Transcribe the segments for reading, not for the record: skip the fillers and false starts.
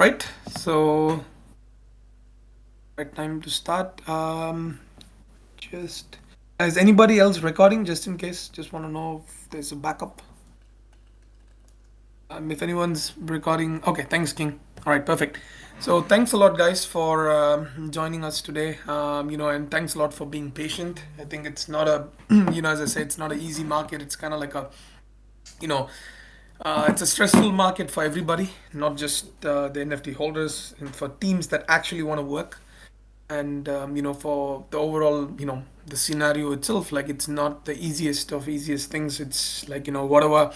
Right. So, right time to start. Just is anybody else recording? Just in case, just want to know if there's a backup. If anyone's recording, okay. Thanks, King. All right, perfect. So, thanks a lot, guys, for joining us today. And thanks a lot for being patient. I think it's not a, as I say, it's not an easy market. It's kind of like a, you know, it's a stressful market for everybody, not just the NFT holders, and for teams that actually want to work. And for the overall, the scenario itself, like it's not the easiest things. It's like whatever.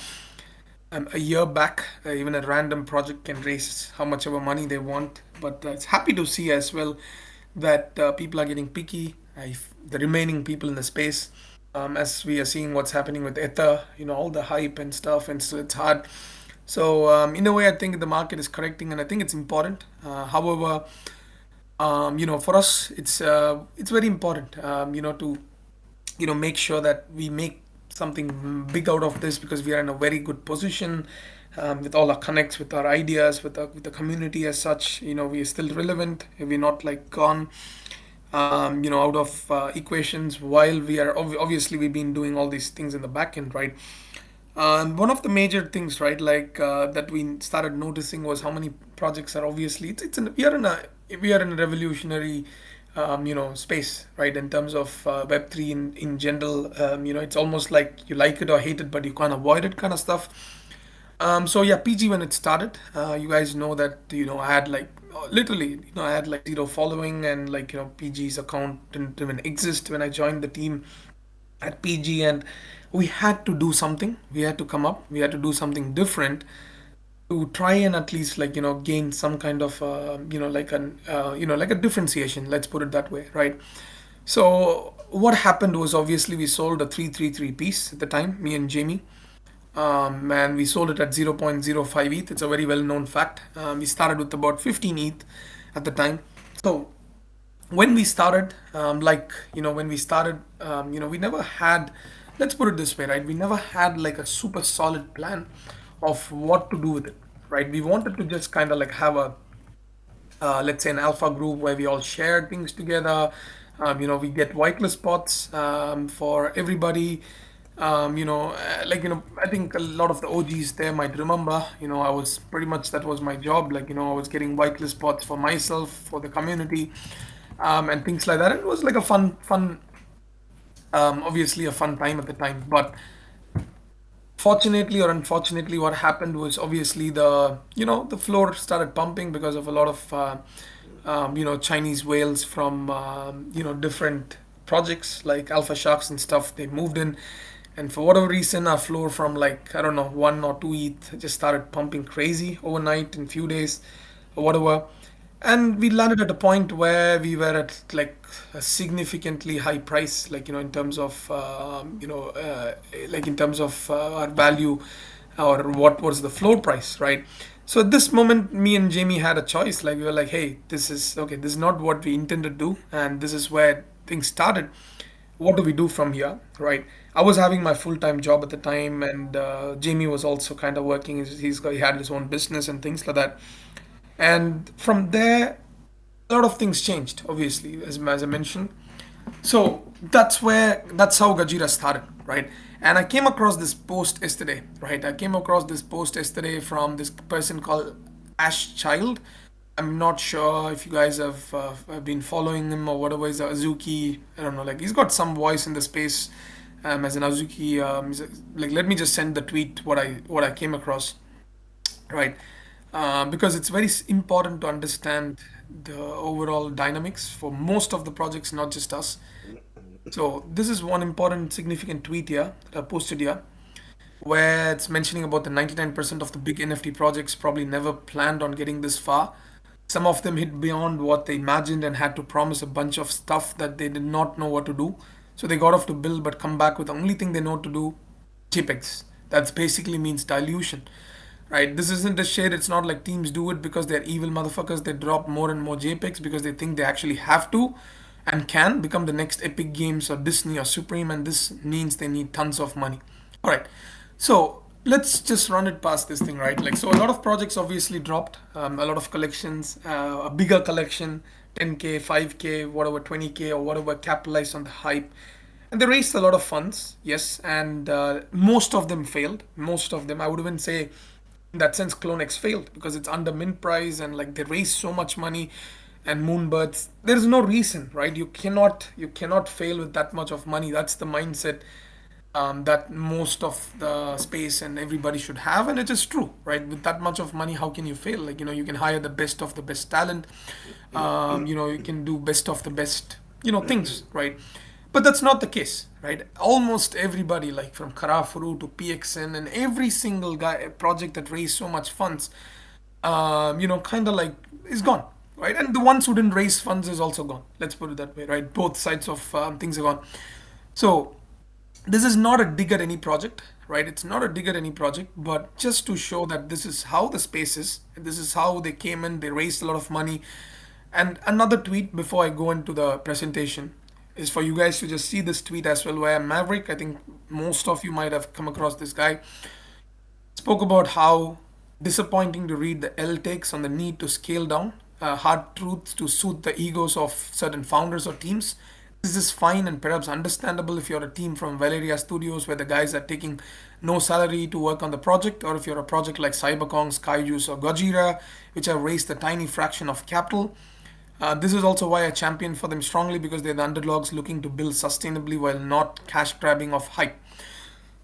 A year back, even a random project can raise how much ever money they want. But it's happy to see as well that people are getting picky. The remaining people in the space, as we are seeing what's happening with Ether, all the hype and stuff, and so it's hard. So in a way, I think the market is correcting, and I think it's important. However, for us, it's very important, to make sure that we make something big out of this because we are in a very good position with all our connects, with our ideas, with the community as such. We are still relevant. We're not like gone, out of equations. While we are obviously we've been doing all these things in the back end, right? One of the major things, right, like that we started noticing was how many projects are obviously we are in a revolutionary space, right, in terms of Web3 in general. It's almost like you like it or hate it, but you can't avoid it kind of stuff. So yeah, PG when it started, you guys know that I had like literally I had like zero following, and like PG's account didn't even exist when I joined the team at PG, and we had to do something. We had to come up. We had to do something different to try and at least like gain some kind of like a differentiation. Let's put it that way, right? So what happened was obviously we sold a 333 piece at the time, me and Jamie, and we sold it at 0.05 ETH. It's a very well known fact. We started with about 15 ETH at the time. So when we started, we never had, let's put it this way, right? We never had like a super solid plan of what to do with it, right? We wanted to just kind of like have a, let's say, an alpha group where we all share things together. We get whitelist spots for everybody. I think a lot of the OGs there might remember, I was pretty much, that was my job. Like, I was getting whitelist spots for myself, for the community, and things like that. It was like a fun, obviously a fun time at the time. But fortunately or unfortunately, what happened was obviously the floor started pumping because of a lot of Chinese whales from different projects like Alpha Sharks and stuff. They moved in, and for whatever reason, our floor from like I don't know 1 or 2 ETH just started pumping crazy overnight in few days or whatever. And we landed at a point where we were at like a significantly high price, like in terms of like in terms of our value, or what was the floor price, right? So at this moment, me and Jamie had a choice. Like we were like, hey, this is okay. This is not what we intended to do, and this is where things started. What do we do from here, right? I was having my full-time job at the time, and Jamie was also kind of working. He had his own business and things like that. And from there, a lot of things changed, obviously, as I mentioned. So that's how Gajira started, right? And I came across this post yesterday, right? I came across this post yesterday from this person called Ash Child. I'm not sure if you guys have been following him or whatever. Is Azuki? I don't know. Like he's got some voice in the space as an Azuki. Like let me just send the tweet what I came across, right? Because it's very important to understand the overall dynamics for most of the projects, not just us. So this is one important, significant tweet here that I posted here, where it's mentioning about the 99% of the big NFT projects probably never planned on getting this far. Some of them hit beyond what they imagined and had to promise a bunch of stuff that they did not know what to do. So they got off to build, but come back with the only thing they know to do, JPEGs. That's basically means dilution, right? This isn't a shade. It's not like teams do it because they're evil motherfuckers. They drop more and more JPEGs because they think they actually have to and can become the next Epic Games or Disney or Supreme, and this means they need tons of money. All right. So let's just run it past this thing, right? Like, so a lot of projects obviously dropped, a lot of collections, a bigger collection, 10K, 5K, whatever, 20K, or whatever, capitalized on the hype. And they raised a lot of funds, yes, and most of them failed. Most of them, I would even say, in that sense, Clonex failed because it's under mint price and like they raised so much money and Moonbirds. There's no reason, right? You cannot fail with that much of money. That's the mindset that most of the space and everybody should have, and it is true, right? With that much of money, how can you fail? Like, you can hire the best of the best talent. You can do best of the best, things, right? But that's not the case, right? Almost everybody, like from Karafuru to PXN and every single guy project that raised so much funds, kind of like is gone, right? And the ones who didn't raise funds is also gone. Let's put it that way, right? Both sides of things are gone. So this is not a dig at any project, right? It's not a dig at any project, but just to show that this is how the space is, and this is how they came in, they raised a lot of money. And another tweet before I go into the presentation is for you guys to just see this tweet as well, where Maverick, I think most of you might have come across this guy, spoke about how disappointing to read the L takes on the need to scale down hard truths to suit the egos of certain founders or teams. This is fine and perhaps understandable if you're a team from Valeria Studios where the guys are taking no salary to work on the project, or if you're a project like Cyberkongs, Kaijus, or Gojira, which have raised a tiny fraction of capital. This is also why I champion for them strongly because they're the underdogs looking to build sustainably while not cash grabbing of hype.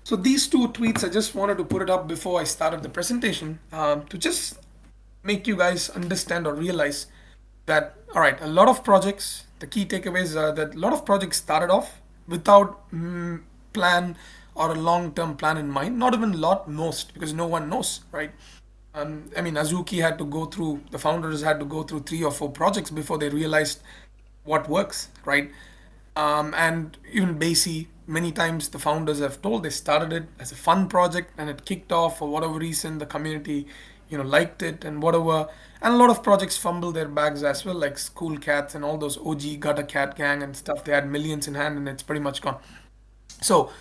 So these two tweets, I just wanted to put it up before I started the presentation to just make you guys understand or realize that, all right, a lot of projects, the key takeaways are that a lot of projects started off without plan or a long-term plan in mind. Not even a lot, most, because no one knows, right? I mean, Azuki had to go through, the founders had to go through 3 or 4 projects before they realized what works, right? And even Basie, many times the founders have told they started it as a fun project and it kicked off for whatever reason. The community, liked it and whatever. And a lot of projects fumble their bags as well, like School Cats and all those OG Gutter Cat Gang and stuff. They had millions in hand and it's pretty much gone. So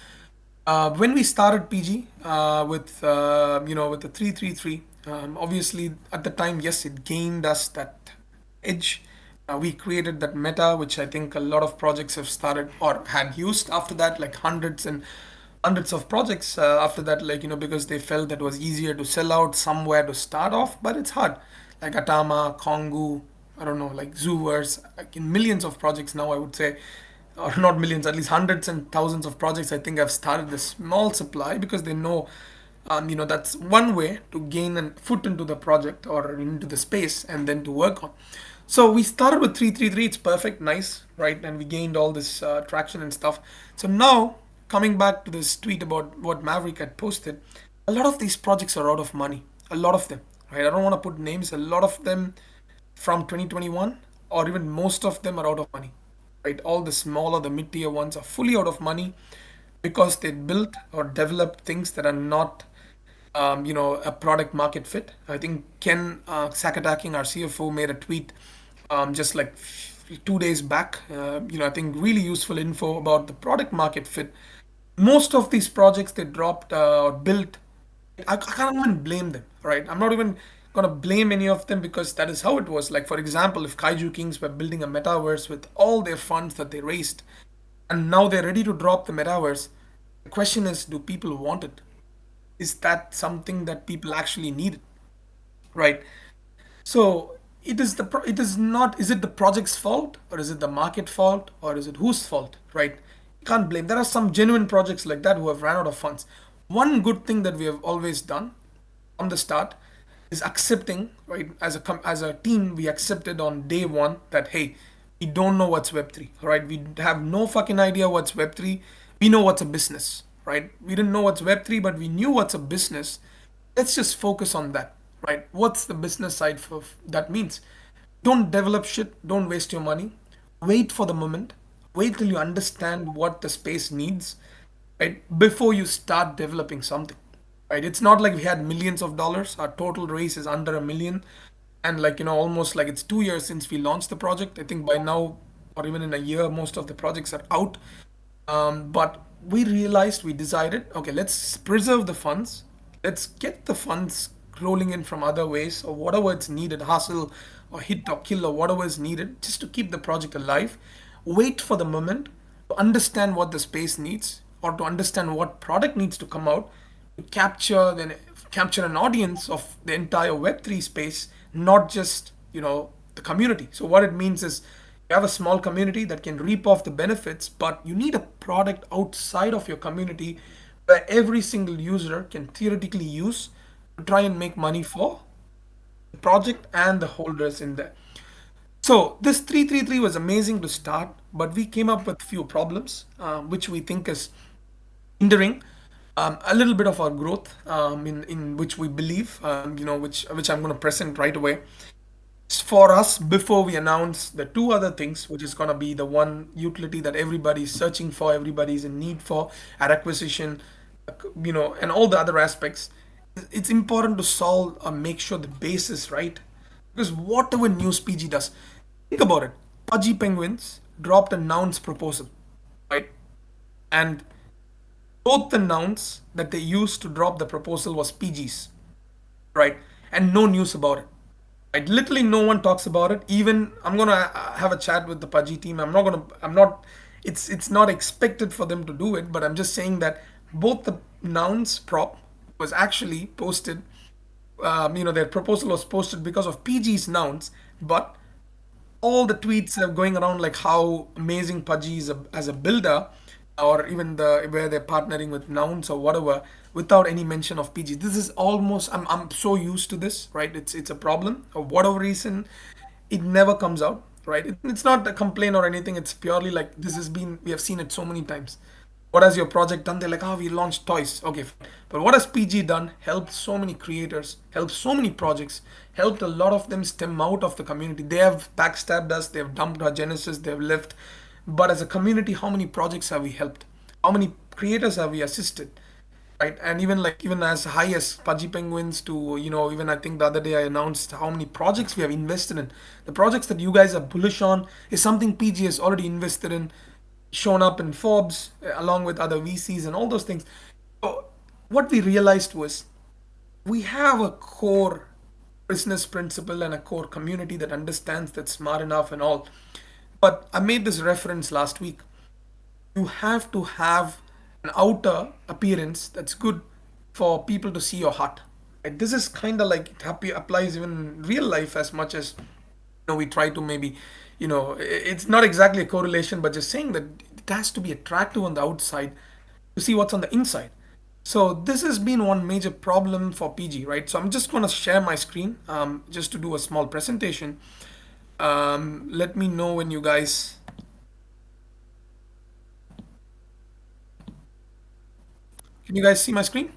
when we started PG with the 333, obviously at the time, yes, it gained us that edge. We created that meta, which I think a lot of projects have started or had used after that, like hundreds and hundreds of projects after that, like, because they felt that it was easier to sell out somewhere to start off, but it's hard. Like Atama, Kongu, I don't know, like Zooverse, like in millions of projects now, I would say, or not millions, at least hundreds and thousands of projects, I think have started this small supply because they know, that's one way to gain a foot into the project or into the space and then to work on. So we started with 333, it's perfect, nice, right? And we gained all this traction and stuff. So now, coming back to this tweet about what Maverick had posted, a lot of these projects are out of money. A lot of them, right? I don't want to put names, a lot of them from 2021, or even most of them are out of money, right? All the smaller, the mid tier ones are fully out of money because they built or developed things that are not a product market fit. I think Ken Sakataking, our CFO, made a tweet just like 2 days back. I think really useful info about the product market fit. Most of these projects they dropped or built, I can't even blame them, right? I'm not even gonna blame any of them because that is how it was. Like for example, if Kaiju Kings were building a metaverse with all their funds that they raised, and now they're ready to drop the metaverse, the question is, do people want it? Is that something that people actually need, right? So it is not, is it the project's fault or is it the market fault or is it whose fault, right? You can't blame. There are some genuine projects like that who have ran out of funds. One good thing that we have always done from the start is accepting, right? As a team, we accepted on day one that hey, we don't know what's Web3, right? We have no fucking idea what's Web3. We know what's a business, right? We didn't know what's Web3, but we knew what's a business. Let's just focus on that, right? What's the business side for that means? Don't develop shit. Don't waste your money. Wait for the moment. Wait till you understand what the space needs, right? Before you start developing something, right? It's not like we had millions of dollars. Our total raise is under 1 million, and like almost like it's 2 years since we launched the project. I think by now, or even in a year, most of the projects are out. But we realized, we decided, okay, let's preserve the funds. Let's get the funds rolling in from other ways or whatever it's needed, hustle or hit or kill or whatever is needed just to keep the project alive. Wait for the moment to understand what the space needs or to understand what product needs to come out to capture an audience of the entire Web3 space, not just the community. So what it means is you have a small community that can reap off the benefits, but you need a product outside of your community where every single user can theoretically use to try and make money for the project and the holders in there. So this 333 was amazing to start, but we came up with few problems, which we think is hindering a little bit of our growth, in which we believe, which I'm going to present right away for us before we announce the two other things, which is going to be the one utility that everybody's searching for, everybody's in need for at acquisition, and all the other aspects. It's important to solve or make sure the base is right. Because whatever news PG does, think about it. Pudgy Penguins dropped a nouns proposal, right? And both the nouns that they used to drop the proposal was PGs, right? And no news about it. Right? Literally, no one talks about it. Even I'm gonna have a chat with the Pudgy team. I'm not. It's not expected for them to do it, but I'm just saying that both the nouns prop was actually posted. Their proposal was posted because of PG's nouns, but all the tweets are going around like how amazing Pudgy is as a builder, or even the where they're partnering with nouns or whatever, without any mention of PG. This is almost I'm so used to this, right? It's a problem for whatever reason, it never comes out, right? It's not a complaint or anything. It's purely like this has been we have seen it so many times. What has your project done? They're like, oh, we launched toys. Okay, fine. But what has PG done? Helped so many creators, helped so many projects, helped a lot of them stem out of the community. They have backstabbed us, they've dumped our Genesis, they've left. But as a community, how many projects have we helped? How many creators have we assisted? Right? And even as high as Pudgy Penguins to, even I think the other day I announced how many projects we have invested in. The projects that you guys are bullish on is something PG has already invested in, shown up in Forbes along with other VCs and all those things. So what we realized was we have a core business principle and a core community that understands that's smart enough and all. But I made this reference last week. You have to have an outer appearance that's good for people to see your heart. Right? This is kind of like it applies even in real life as much as we try to maybe, it's not exactly a correlation, but just saying that it has to be attractive on the outside to see what's on the inside. So this has been one major problem for PG, right? So I'm just going to share my screen just to do a small presentation. Let me know when you guys. Can you guys see my screen?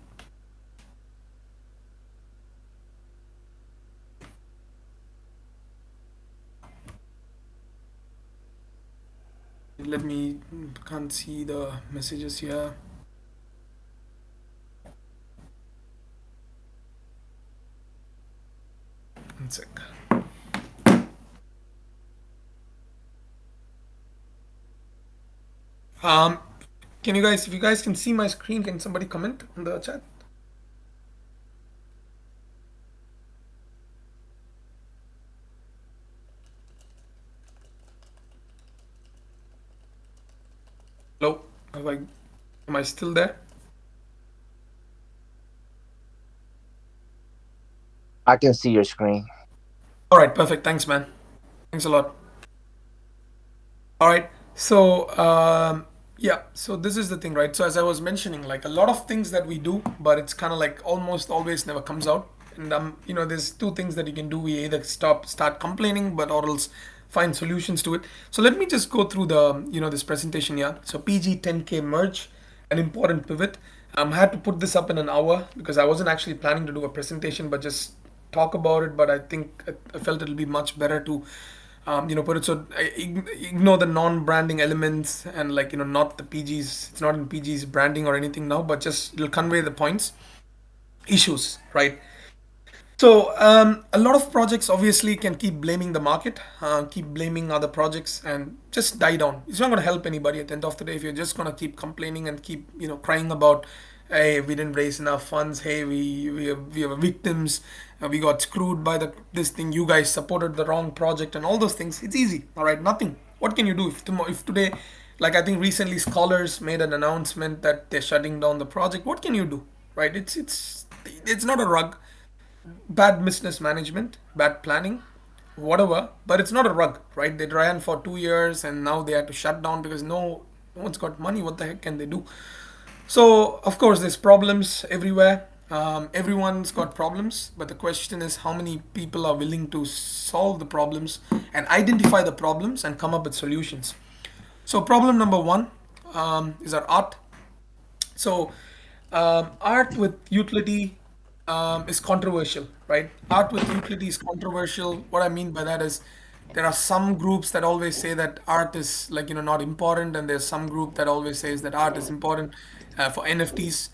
Let me, can't see the messages here. One sec. Can you guys, if you guys can see my screen, can somebody comment in the chat? Hello, am I still there? I can see your screen. All right, perfect. Thanks, man. Thanks a lot. All right. So, yeah, so this is the thing, right? So, as I was mentioning, like a lot of things that we do, but it's kind of like almost always never comes out. And, there's two things that you can do. We either start complaining, but or else find solutions to it. So, let me just go through this presentation here. So, PG 10K merge, an important pivot. I had to put this up in an hour because I wasn't actually planning to do a presentation, but just talk about it. But I think I felt it'll be much better to put it so ignore the non-branding elements and not the PG's. It's not in PG's branding or anything now, but just it'll convey the points, issues, right? So a lot of projects obviously can keep blaming the market, keep blaming other projects, and just die down. It's not going to help anybody at the end of the day if you're just going to keep complaining and keep crying about Hey, we didn't raise enough funds. Hey, we are victims. We got screwed by the this thing. You guys supported the wrong project and all those things. It's easy. All right, nothing. What can you do if tomorrow, if today, like I think recently, scholars made an announcement that they're shutting down the project. What can you do? Right? It's not a rug. Bad business management, bad planning, whatever. But it's not a rug, right? They ran for 2 years and now they had to shut down because no one's got money. What the heck can they do? So, of course, there's problems everywhere. Everyone's got problems, but the question is how many people are willing to solve the problems and identify the problems and come up with solutions. So, problem number one is our art. So, art with utility is controversial, right? Art with utility is controversial. What I mean by that is there are some groups that always say that art is like not important, and there's some group that always says that art is important for NFTs.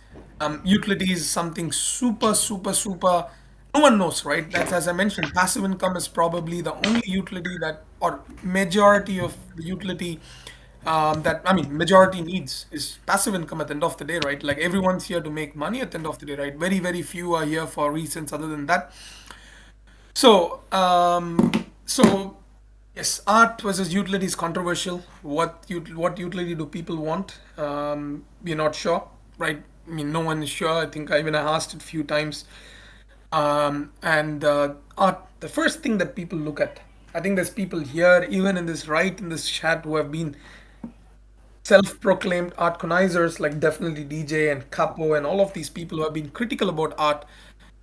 Utility is something super, super, super. No one knows, right? That's as I mentioned, passive income is probably the only utility that, or majority of the utility that I mean, majority needs is passive income at the end of the day, right? Like everyone's here to make money at the end of the day, right? Very, very few are here for reasons other than that. So, so yes, art versus utility is controversial. What utility do people want? We're not sure, right? I mean, no one is sure. I think I even asked it a few times. And art, the first thing that people look at. I think there's people here, even in this right in this chat, who have been self-proclaimed art connoisseurs like definitely DJ and Capo and all of these people who have been critical about art.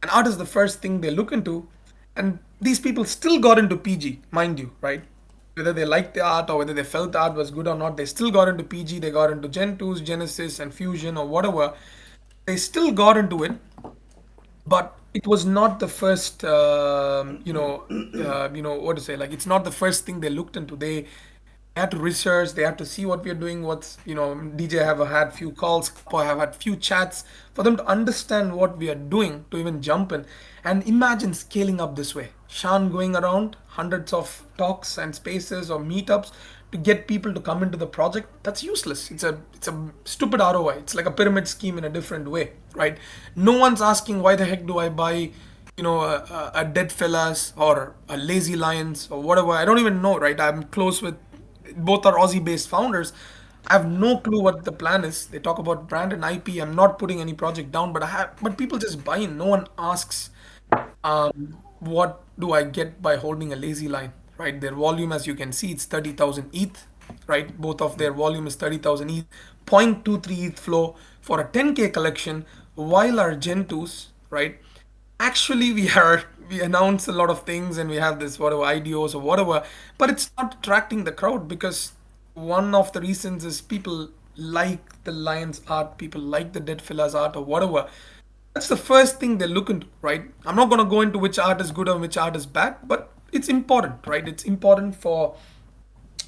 And art is the first thing they look into. And these people still got into PG, mind you, right? Whether they liked the art or whether they felt the art was good or not, they still got into PG, they got into Gen 2s, Genesis, and Fusion or whatever. They still got into it, but it was not the first what to say, like it's not the first thing they looked into. They had to research, they had to see what we're doing, what's DJ have had few calls, Kapo have had few chats for them to understand what we are doing to even jump in. And imagine scaling up this way, Sean going around hundreds of talks and spaces or meetups to get people to come into the project. That's useless. It's a stupid ROI. It's like a pyramid scheme in a different way, right? No one's asking why the heck do I buy a dead fellas or a lazy lions or whatever. I don't even know, right? I'm close with both are Aussie based founders. I have no clue what the plan is. They talk about brand and IP. I'm not putting any project down, but people just buy in. No one asks what do I get by holding a lazy line, right? Their volume, as you can see, it's 30,000 ETH, right? Both of their volume is 30,000 ETH, 0.23 ETH flow for a 10K collection, while our Gen 2s, right? Actually, we announce a lot of things and we have this whatever IDOs or whatever, but it's not attracting the crowd because one of the reasons is people like the Lions art, people like the Dead Fellas art or whatever. That's the first thing they look into, right? I'm not going to go into which art is good or which art is bad, but it's important, right? It's important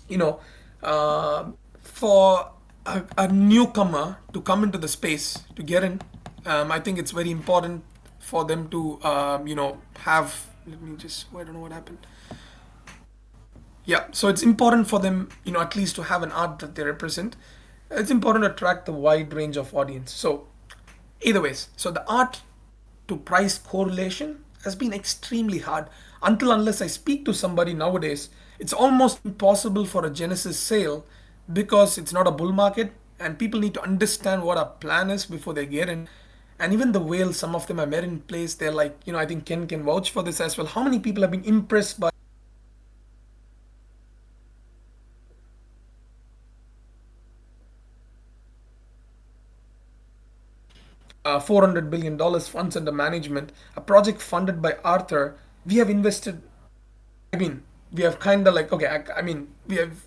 you know, uh, for a newcomer to come into the space to get in. I think it's very important for them to, have. Let me just. I don't know what happened. Yeah, so it's important for them, at least to have an art that they represent. It's important to attract the wide range of audience. So, either ways, so the art to price correlation has been extremely hard. Until unless I speak to somebody nowadays, it's almost impossible for a Genesis sale because it's not a bull market and people need to understand what our plan is before they get in. And even the whales, some of them are met in place. They're like, I think Ken can vouch for this as well. How many people have been impressed by 400 billion funds under management, a project funded by Arthur? We have invested. I mean, we have kind of like okay. I mean, we have.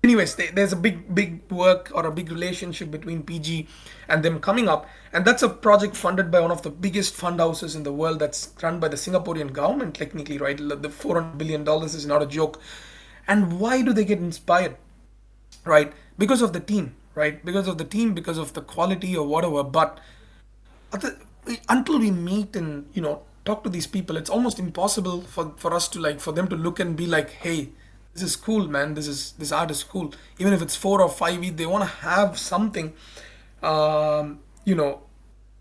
Anyways, there's a big work or a big relationship between PG and them coming up, and that's a project funded by one of the biggest fund houses in the world. That's run by the Singaporean government, technically, right? The $400 billion is not a joke. And why do they get inspired? Right? Because of the team, right? Because of the team, because of the quality or whatever. But until we meet and talk to these people, it's almost impossible for us to like for them to look and be like, hey, this is cool, man. This art is cool. Even if it's 4 or 5 each, they want to have something,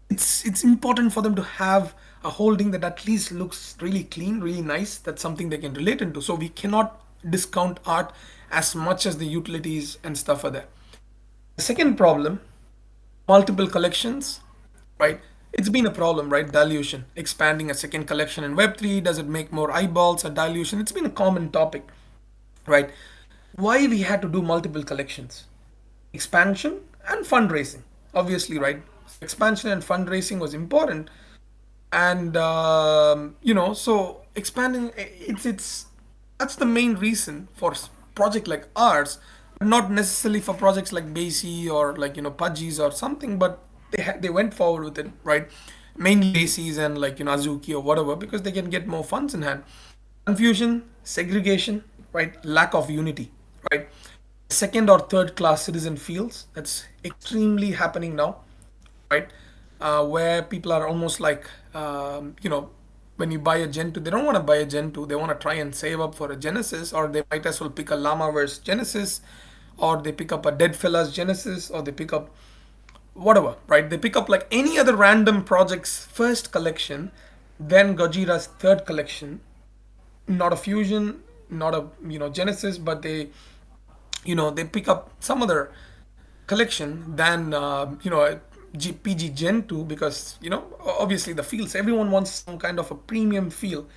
it's important for them to have a holding that at least looks really clean, really nice. That's something they can relate into. So we cannot discount art as much as the utilities and stuff are there. The second problem, multiple collections, right? It's been a problem, right? Dilution, expanding a second collection in Web3, does it make more eyeballs or dilution? It's been a common topic, right? Why we had to do multiple collections? Expansion and fundraising, obviously, right? Expansion and fundraising was important, and so expanding, it's that's the main reason for project like ours, not necessarily for projects like Basie or like Pudgies or something, but they went forward with it, right? Mainly Basies and like Azuki or whatever, because they can get more funds in hand. Confusion, segregation, right? Lack of unity, right? Second or third class citizen feels that's extremely happening now, right? Where people are almost like, when you buy a Gen 2, they don't want to buy a Gen 2. They want to try and save up for a Genesis, or they might as well pick a Llamaverse Genesis, or they pick up a Dead Fellas Genesis, or they pick up whatever, right? They pick up like any other random project's first collection, then Gojira's third collection, not a Fusion, not a Genesis, but they pick up some other collection than PG Gen 2, because obviously the feels, everyone wants some kind of a premium feel,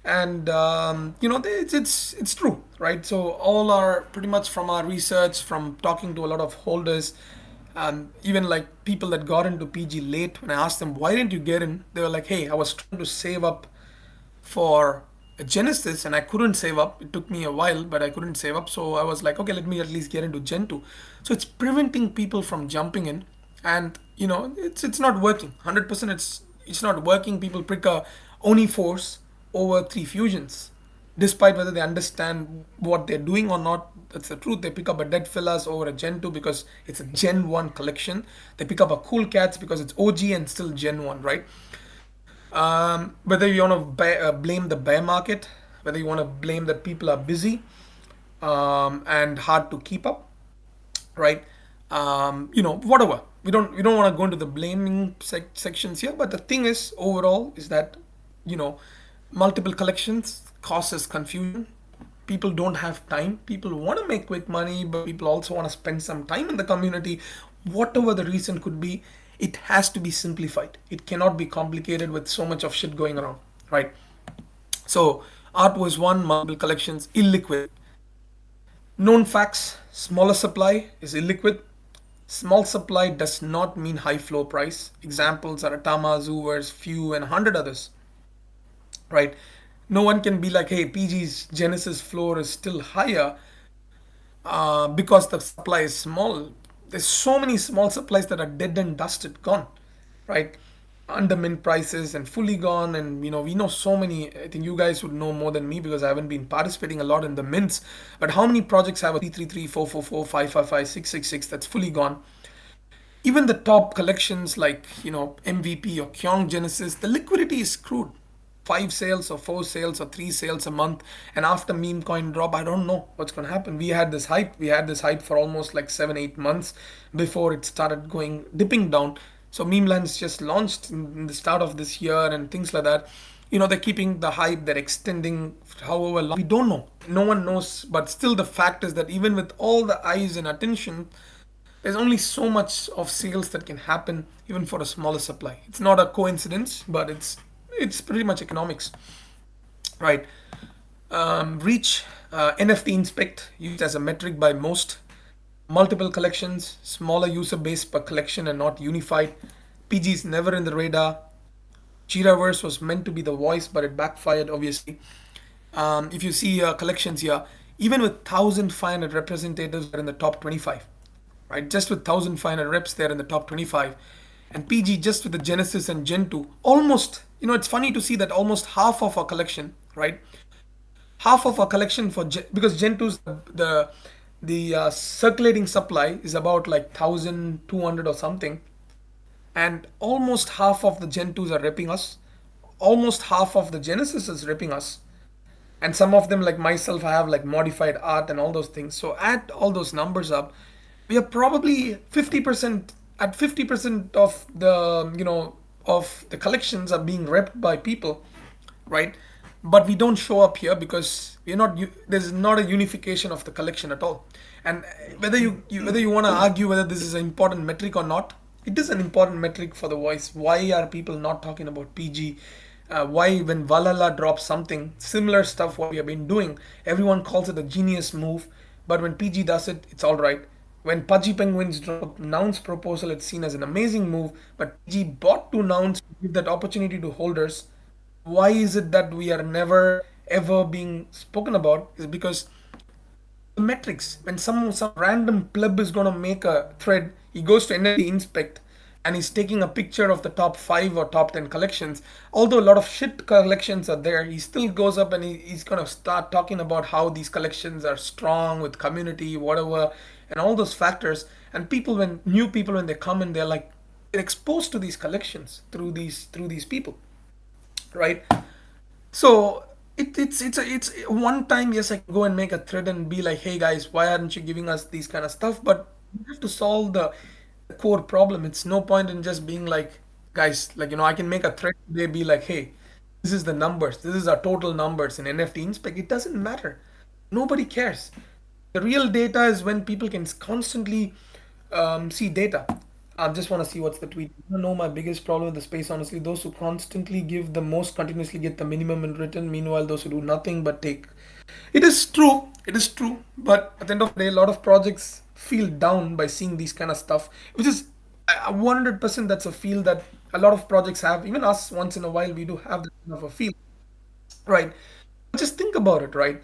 and it's true, right? So all our pretty much from our research, from talking to a lot of holders, even like people that got into PG late, when I asked them why didn't you get in, they were like, hey, I was trying to save up for a Genesis and I couldn't save up. It took me a while, but I couldn't save up. So I was like, okay, let me at least get into Gen 2. So it's preventing people from jumping in, and it's not working. 100% it's not working. People pick a Oni Force over three fusions, despite whether they understand what they're doing or not. That's the truth. They pick up a Dead Fellas over a Gen 2 because it's a Gen 1 collection. They pick up a Cool Cats because it's OG and still Gen 1, right? Whether you want to blame the bear market, whether you want to blame that people are busy and hard to keep up, right? Whatever. We don't want to go into the blaming sections here, but the thing is, overall, is that you know, multiple collections causes confusion. People don't have time. People want to make quick money, but people also want to spend some time in the community. Whatever the reason could be, it has to be simplified. It cannot be complicated with so much of shit going around, right? So art was one, multiple collections, illiquid. Known facts: smaller supply is illiquid. Small supply does not mean high floor price. Examples are Atama, Zoovers, Few, and 100 others, right? No one can be like, hey, PG's Genesis floor is still higher because the supply is small. There's so many small supplies that are dead and dusted, gone, right? Under mint prices and fully gone. And we know so many. I think you guys would know more than me because I haven't been participating a lot in the mints. But how many projects have a 333, 444, 555, 666 that's fully gone? Even the top collections like MVP or Kyong Genesis, the liquidity is screwed. Five sales or four sales or three sales a month, and after meme coin drop, I don't know what's going to happen. We had this hype for almost like 7-8 months before it started going dipping down. So meme lands just launched in the start of this year and things like that. They're keeping the hype, they're extending however long, we don't know, no one knows. But still, the fact is that even with all the eyes and attention, there's only so much of sales that can happen even for a smaller supply. It's not a coincidence, but it's pretty much economics, right? Reach, NFT inspect, used as a metric by most. Multiple collections, smaller user base per collection and not unified. PG is never in the radar. Jiraverse was meant to be the voice, but it backfired, obviously. If you see collections here, even with 1,500 representatives, are in the top 25, right? Just with 1,500 reps, they're in the top 25. And PG, just with the Genesis and Gen 2, almost, it's funny to see that almost half of our collection, right? Half of our collection because Gen 2's the circulating supply is about like 1,200 or something, and almost half of the Gen 2s are repping us. Almost half of the Genesis is repping us, and some of them, like myself, I have like modified art and all those things. So add all those numbers up, we are probably 50% at 50% of the of the collections are being repped by people, right? But we don't show up here because we're not. There's not a unification of the collection at all. And whether you want to argue whether this is an important metric or not, it is an important metric for the voice. Why are people not talking about PG? Why when Valhalla drops something similar stuff what we have been doing, everyone calls it a genius move, but when PG does it, it's all right. When Pudgy Penguins drop Nouns proposal, it's seen as an amazing move, but PG bought to Nouns to give that opportunity to holders. Why is it that we are never ever being spoken about? Is because the metrics. When some random pleb is gonna make a thread, he goes to NFT inspect and he's taking a picture of the top 5 or top 10 collections. Although a lot of shit collections are there, he still goes up and he's gonna start talking about how these collections are strong with community, whatever, and all those factors. And people, when new people, when they come in, they're like they're exposed to these collections through these people, right? So it's one time, yes, I can go and make a thread and be like, hey guys, why aren't you giving us these kind of stuff? But you have to solve the core problem. It's no point in just being like, guys, like I can make a thread today, be like, hey, this is the numbers, this is our total numbers in NFT inspect. It doesn't matter. Nobody cares. The real data is when people can constantly see data. I just want to see what's the tweet. I don't know my biggest problem with the space, honestly. Those who constantly give the most continuously get the minimum in return. Meanwhile, those who do nothing but take. It is true. It is true. But at the end of the day, a lot of projects feel down by seeing these kind of stuff, which is 100% that's a feel that a lot of projects have. Even us, once in a while, we do have that kind of a feel, right? Just think about it, right?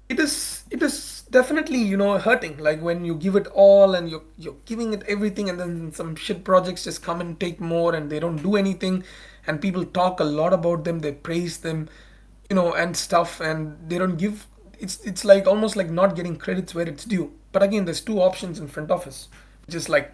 It is definitely hurting, like when you give it all and you're giving it everything, and then some shit projects just come and take more and they don't do anything, and people talk a lot about them, they praise them, and stuff, and they don't give. It's like almost like not getting credits where it's due. But again, there's two options in front of us, which is like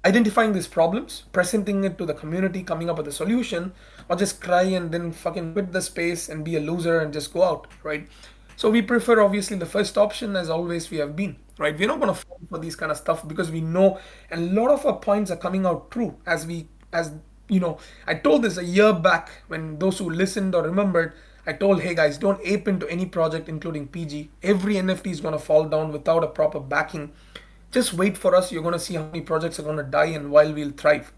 identifying these problems, presenting it to the community, coming up with a solution, or just cry and then fucking quit the space and be a loser and just go out, right? So we prefer obviously the first option, as always we have been, right? We're not gonna fall for these kind of stuff because we know a lot of our points are coming out true as I told this a year back when those who listened or remembered, I told, hey guys, don't ape into any project including PG. Every NFT is gonna fall down without a proper backing. Just wait for us. You're going to see how many projects are going to die and while we'll thrive,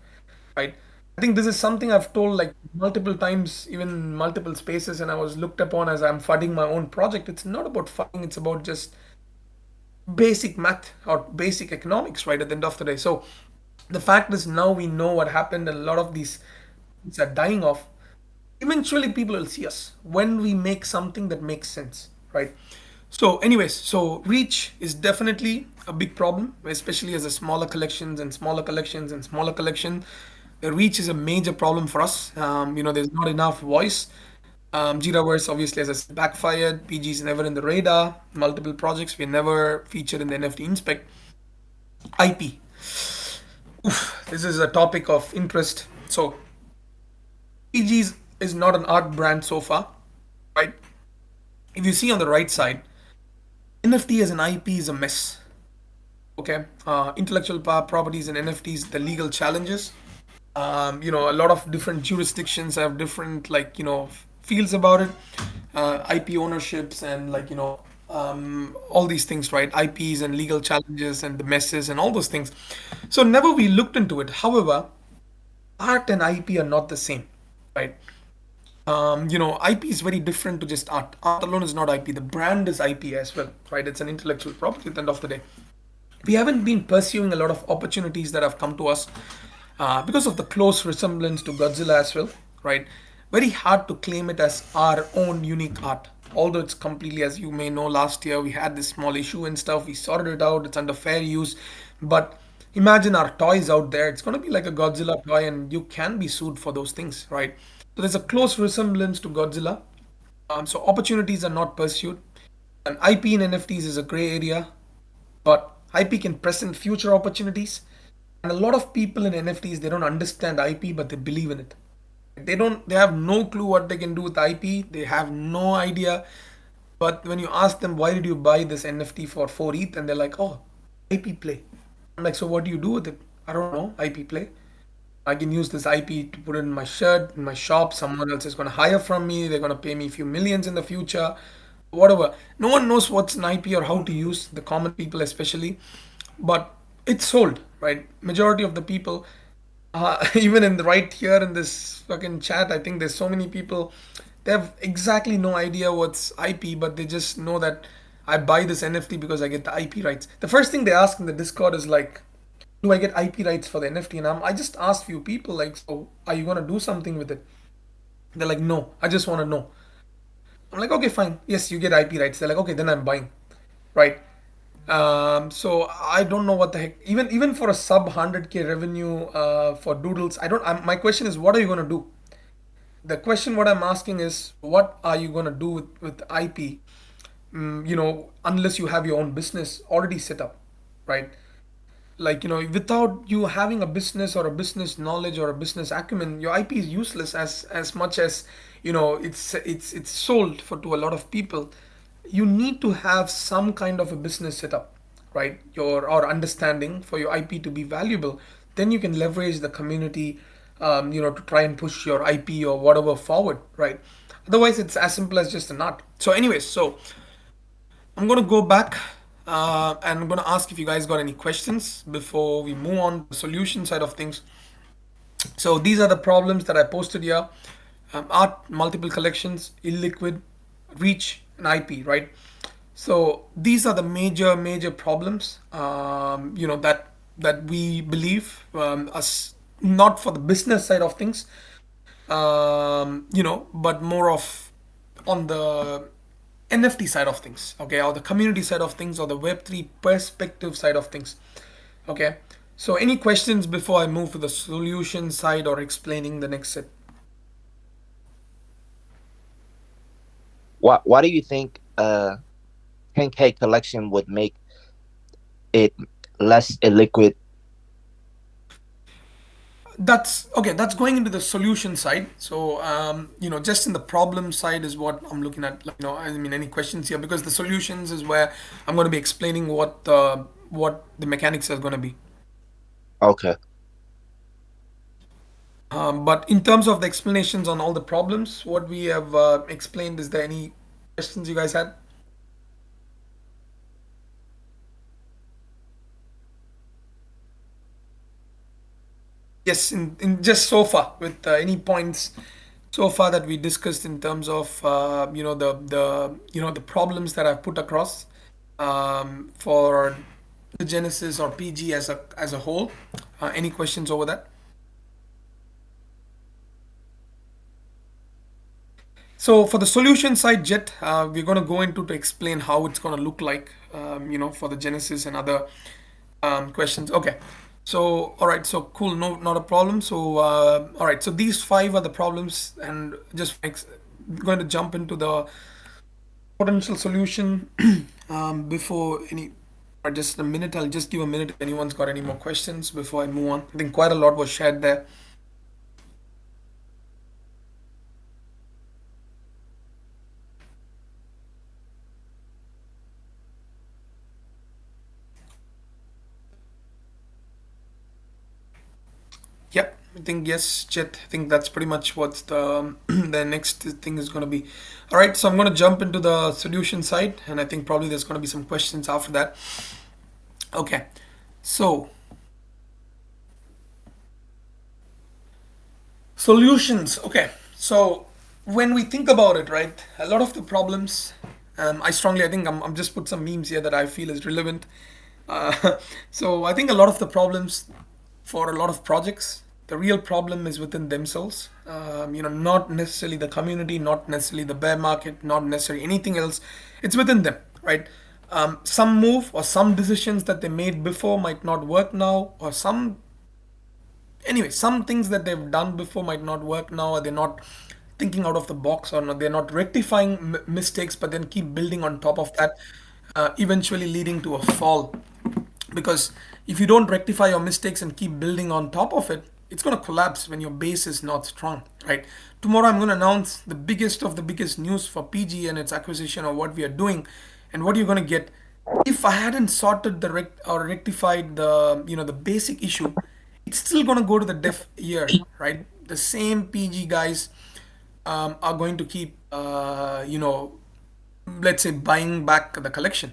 right? I think this is something I've told like multiple times, even in multiple spaces, and I was looked upon as I'm funding my own project. It's not about funding, it's about just basic math or basic economics, right? At the end of the day. So the fact is now we know what happened, and a lot of these things are dying off. Eventually people will see us when we make something that makes sense, right? So anyways, so reach is definitely a big problem, especially as a smaller collections and smaller collections and smaller collection. The reach is a major problem for us. There's not enough voice. Jiraverse obviously, as I said, backfired. PG is never in the radar. Multiple projects we never featured in the NFT inspect. IP, this is a topic of interest. So PG is not an art brand so far, right? If you see on the right side, NFT as an IP is a mess. Okay, intellectual properties and NFTs, the legal challenges. A lot of different jurisdictions have different fields about it. IP ownerships and all these things, right? IPs and legal challenges and the messes and all those things. So never we looked into it. However, art and IP are not the same, right? IP is very different to just art. Art alone is not IP. The brand is IP as well, right? It's an intellectual property at the end of the day. We haven't been pursuing a lot of opportunities that have come to us because of the close resemblance to Godzilla as well, right? Very hard to claim it as our own unique art. Although it's completely, as you may know, last year we had this small issue and stuff. We sorted it out. It's under fair use. But imagine our toys out there. It's going to be like a Godzilla toy, and you can be sued for those things, right? So there's a close resemblance to Godzilla. So opportunities are not pursued. And IP in NFTs is a gray area, but IP can present future opportunities. And a lot of people in NFTs, they don't understand IP, but they believe in it. They have no clue what they can do with IP. They have no idea. But when you ask them, why did you buy this NFT for 4 ETH? And they're like, oh, IP play. I'm like, so what do you do with it? I don't know, IP play. I can use this IP to put it in my shirt, in my shop. Someone else is going to hire from me. They're going to pay me a few millions in the future, whatever. No one knows what's an IP or how to use, the common people especially. But it's sold, right? Majority of the people, even in the right here in this fucking chat, I think there's so many people, they have exactly no idea what's IP, but they just know that I buy this NFT because I get the IP rights. The first thing they ask in the Discord is like, do I get IP rights for the NFT? And I just asked few people like, so are you gonna do something with it? They're like, no, I just want to know. I'm like, okay, fine. Yes, you get IP rights. They're like, okay, then I'm buying, right? So I don't know what the heck. Even for a sub 100K revenue for Doodles, I don't. My question is, what are you gonna do? The question what I'm asking is, what are you gonna do with IP? Unless you have your own business already set up, right? Like, without you having a business or a business knowledge or a business acumen, your IP is useless as much as it's sold for to a lot of people. You need to have some kind of a business setup, right? Your or understanding for your IP to be valuable. Then you can leverage the community, to try and push your IP or whatever forward, right? Otherwise it's as simple as just a nut. So anyways, so I'm gonna go back, and I'm gonna ask if you guys got any questions before we move on to the solution side of things. So these are the problems that I posted here: art, multiple collections, illiquid, reach, and IP. Right. So these are the major problems. That we believe, as not for the business side of things, but more of on the NFT side of things, okay, or the community side of things, or the Web3 perspective side of things, okay. So, any questions before I move to the solution side or explaining the next set? Why do you think 10K collection would make it less illiquid? That's okay. That's going into the solution side. So, just in the problem side is what I'm looking at. Like, I mean, any questions here? Because the solutions is where I'm going to be explaining what the mechanics are going to be. Okay. But in terms of the explanations on all the problems, what we have explained, is there any questions you guys had? Yes, in just so far, with any points so far that we discussed in terms of the problems that I've put across, for the Genesis or PG as a whole. Any questions over that? So for the solution side, Jet, we're going to go into to explain how it's going to look like, for the Genesis and other questions. Okay. So, all right. So cool. No, not a problem. So, all right. So these five are the problems, and just going to jump into the potential solution before any. Or just a minute. I'll just give a minute if anyone's got any more questions before I move on. I think quite a lot was shared there. Yep, I think yes, Chet. I think that's pretty much what's the the next thing is going to be. All right, so I'm going to jump into the solution side, and I think probably there's going to be some questions after that. Okay, so solutions. Okay, so when we think about it, right, a lot of the problems, I think I'm just put some memes here that I feel is relevant. So I think a lot of the problems for a lot of projects, the real problem is within themselves. Not necessarily the community, not necessarily the bear market, not necessarily anything else. It's within them, right? Some move or some decisions that they made before might not work now, or some things that they've done before might not work now, or they're not thinking out of the box, or not, they're not rectifying mistakes, but then keep building on top of that, eventually leading to a fall. Because if you don't rectify your mistakes and keep building on top of it, it's going to collapse when your base is not strong, right? Tomorrow I'm going to announce the biggest of the biggest news for PG and its acquisition, or what we are doing and what you're going to get. If I hadn't sorted or rectified the basic issue, it's still going to go to the deaf ear, right? The same PG guys are going to keep, let's say, buying back the collection.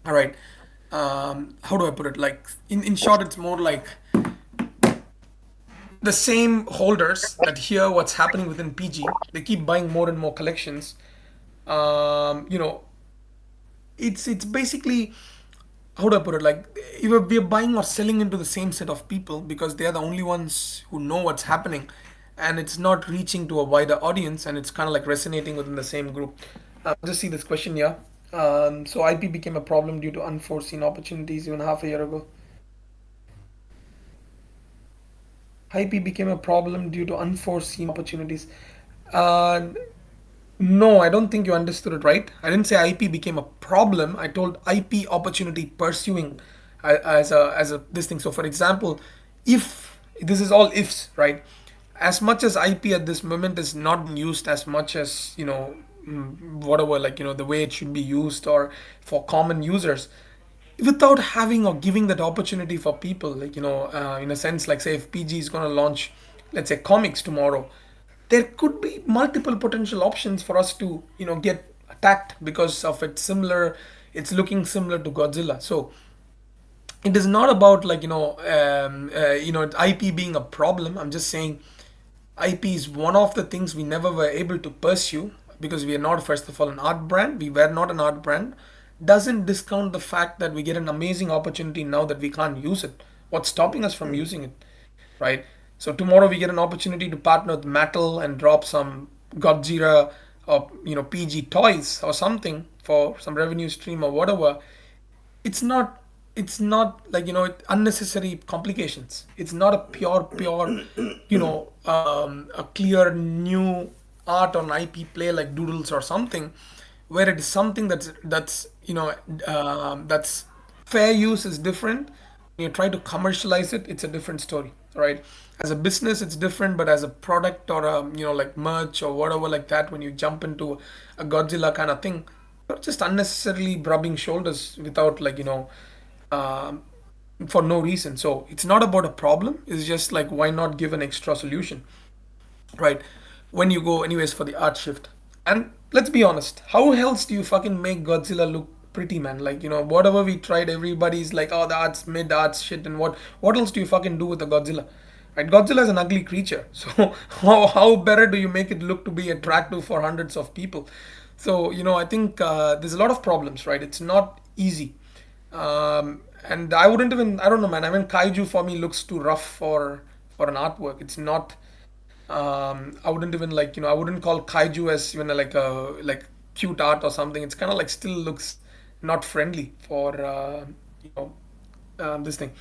All right. How do I put it? Like, in short, it's more like the same holders that hear what's happening within PG, they keep buying more and more collections. You know, it's basically, how do I put it? Like, we're buying or selling into the same set of people because they are the only ones who know what's happening, and it's not reaching to a wider audience, and it's kind of like resonating within the same group. Just see this question here. So IP became a problem due to unforeseen opportunities even half a year ago. IP became a problem due to unforeseen opportunities. Uh, No, I don't think you understood it right. I didn't say IP became a problem. I told IP opportunity pursuing as a this thing. So, for example, if this is all ifs, right? As much as IP at this moment is not being used as much as whatever, like the way it should be used or for common users, without having or giving that opportunity for people, like in a sense, like say if PG is going to launch, let's say, comics tomorrow, there could be multiple potential options for us to get attacked because of it's looking similar to Godzilla. So it is not about like IP being a problem. I'm just saying IP is one of the things we never were able to pursue because we are not, first of all, an art brand. We were not an art brand. Doesn't discount the fact that we get an amazing opportunity now that we can't use it. What's stopping us from using it, right? So tomorrow we get an opportunity to partner with Mattel and drop some Godzilla or PG toys or something for some revenue stream or whatever. It's not like unnecessary complications. It's not a pure a clear new art on IP play like doodles or something, where it is something that's fair use is different. When you try to commercialize it, it's a different story, right? As a business it's different, but as a product or a like merch or whatever like that, when you jump into a Godzilla kind of thing, you're just unnecessarily rubbing shoulders without um, for no reason. So it's not about a problem. It's just like, why not give an extra solution, right? When you go anyways for the art shift. And let's be honest, how else do you fucking make Godzilla look pretty, man? Like, whatever we tried, everybody's like, oh, the art's mid, art's shit, and what else do you fucking do with the Godzilla? Right? Godzilla is an ugly creature. So how better do you make it look to be attractive for hundreds of people? So, I think there's a lot of problems, right? It's not easy. And I wouldn't even, I don't know, man. I mean, kaiju for me looks too rough for an artwork. It's not. I wouldn't even like, I wouldn't call kaiju as even like a like cute art or something. It's kind of like still looks not friendly for you know this thing.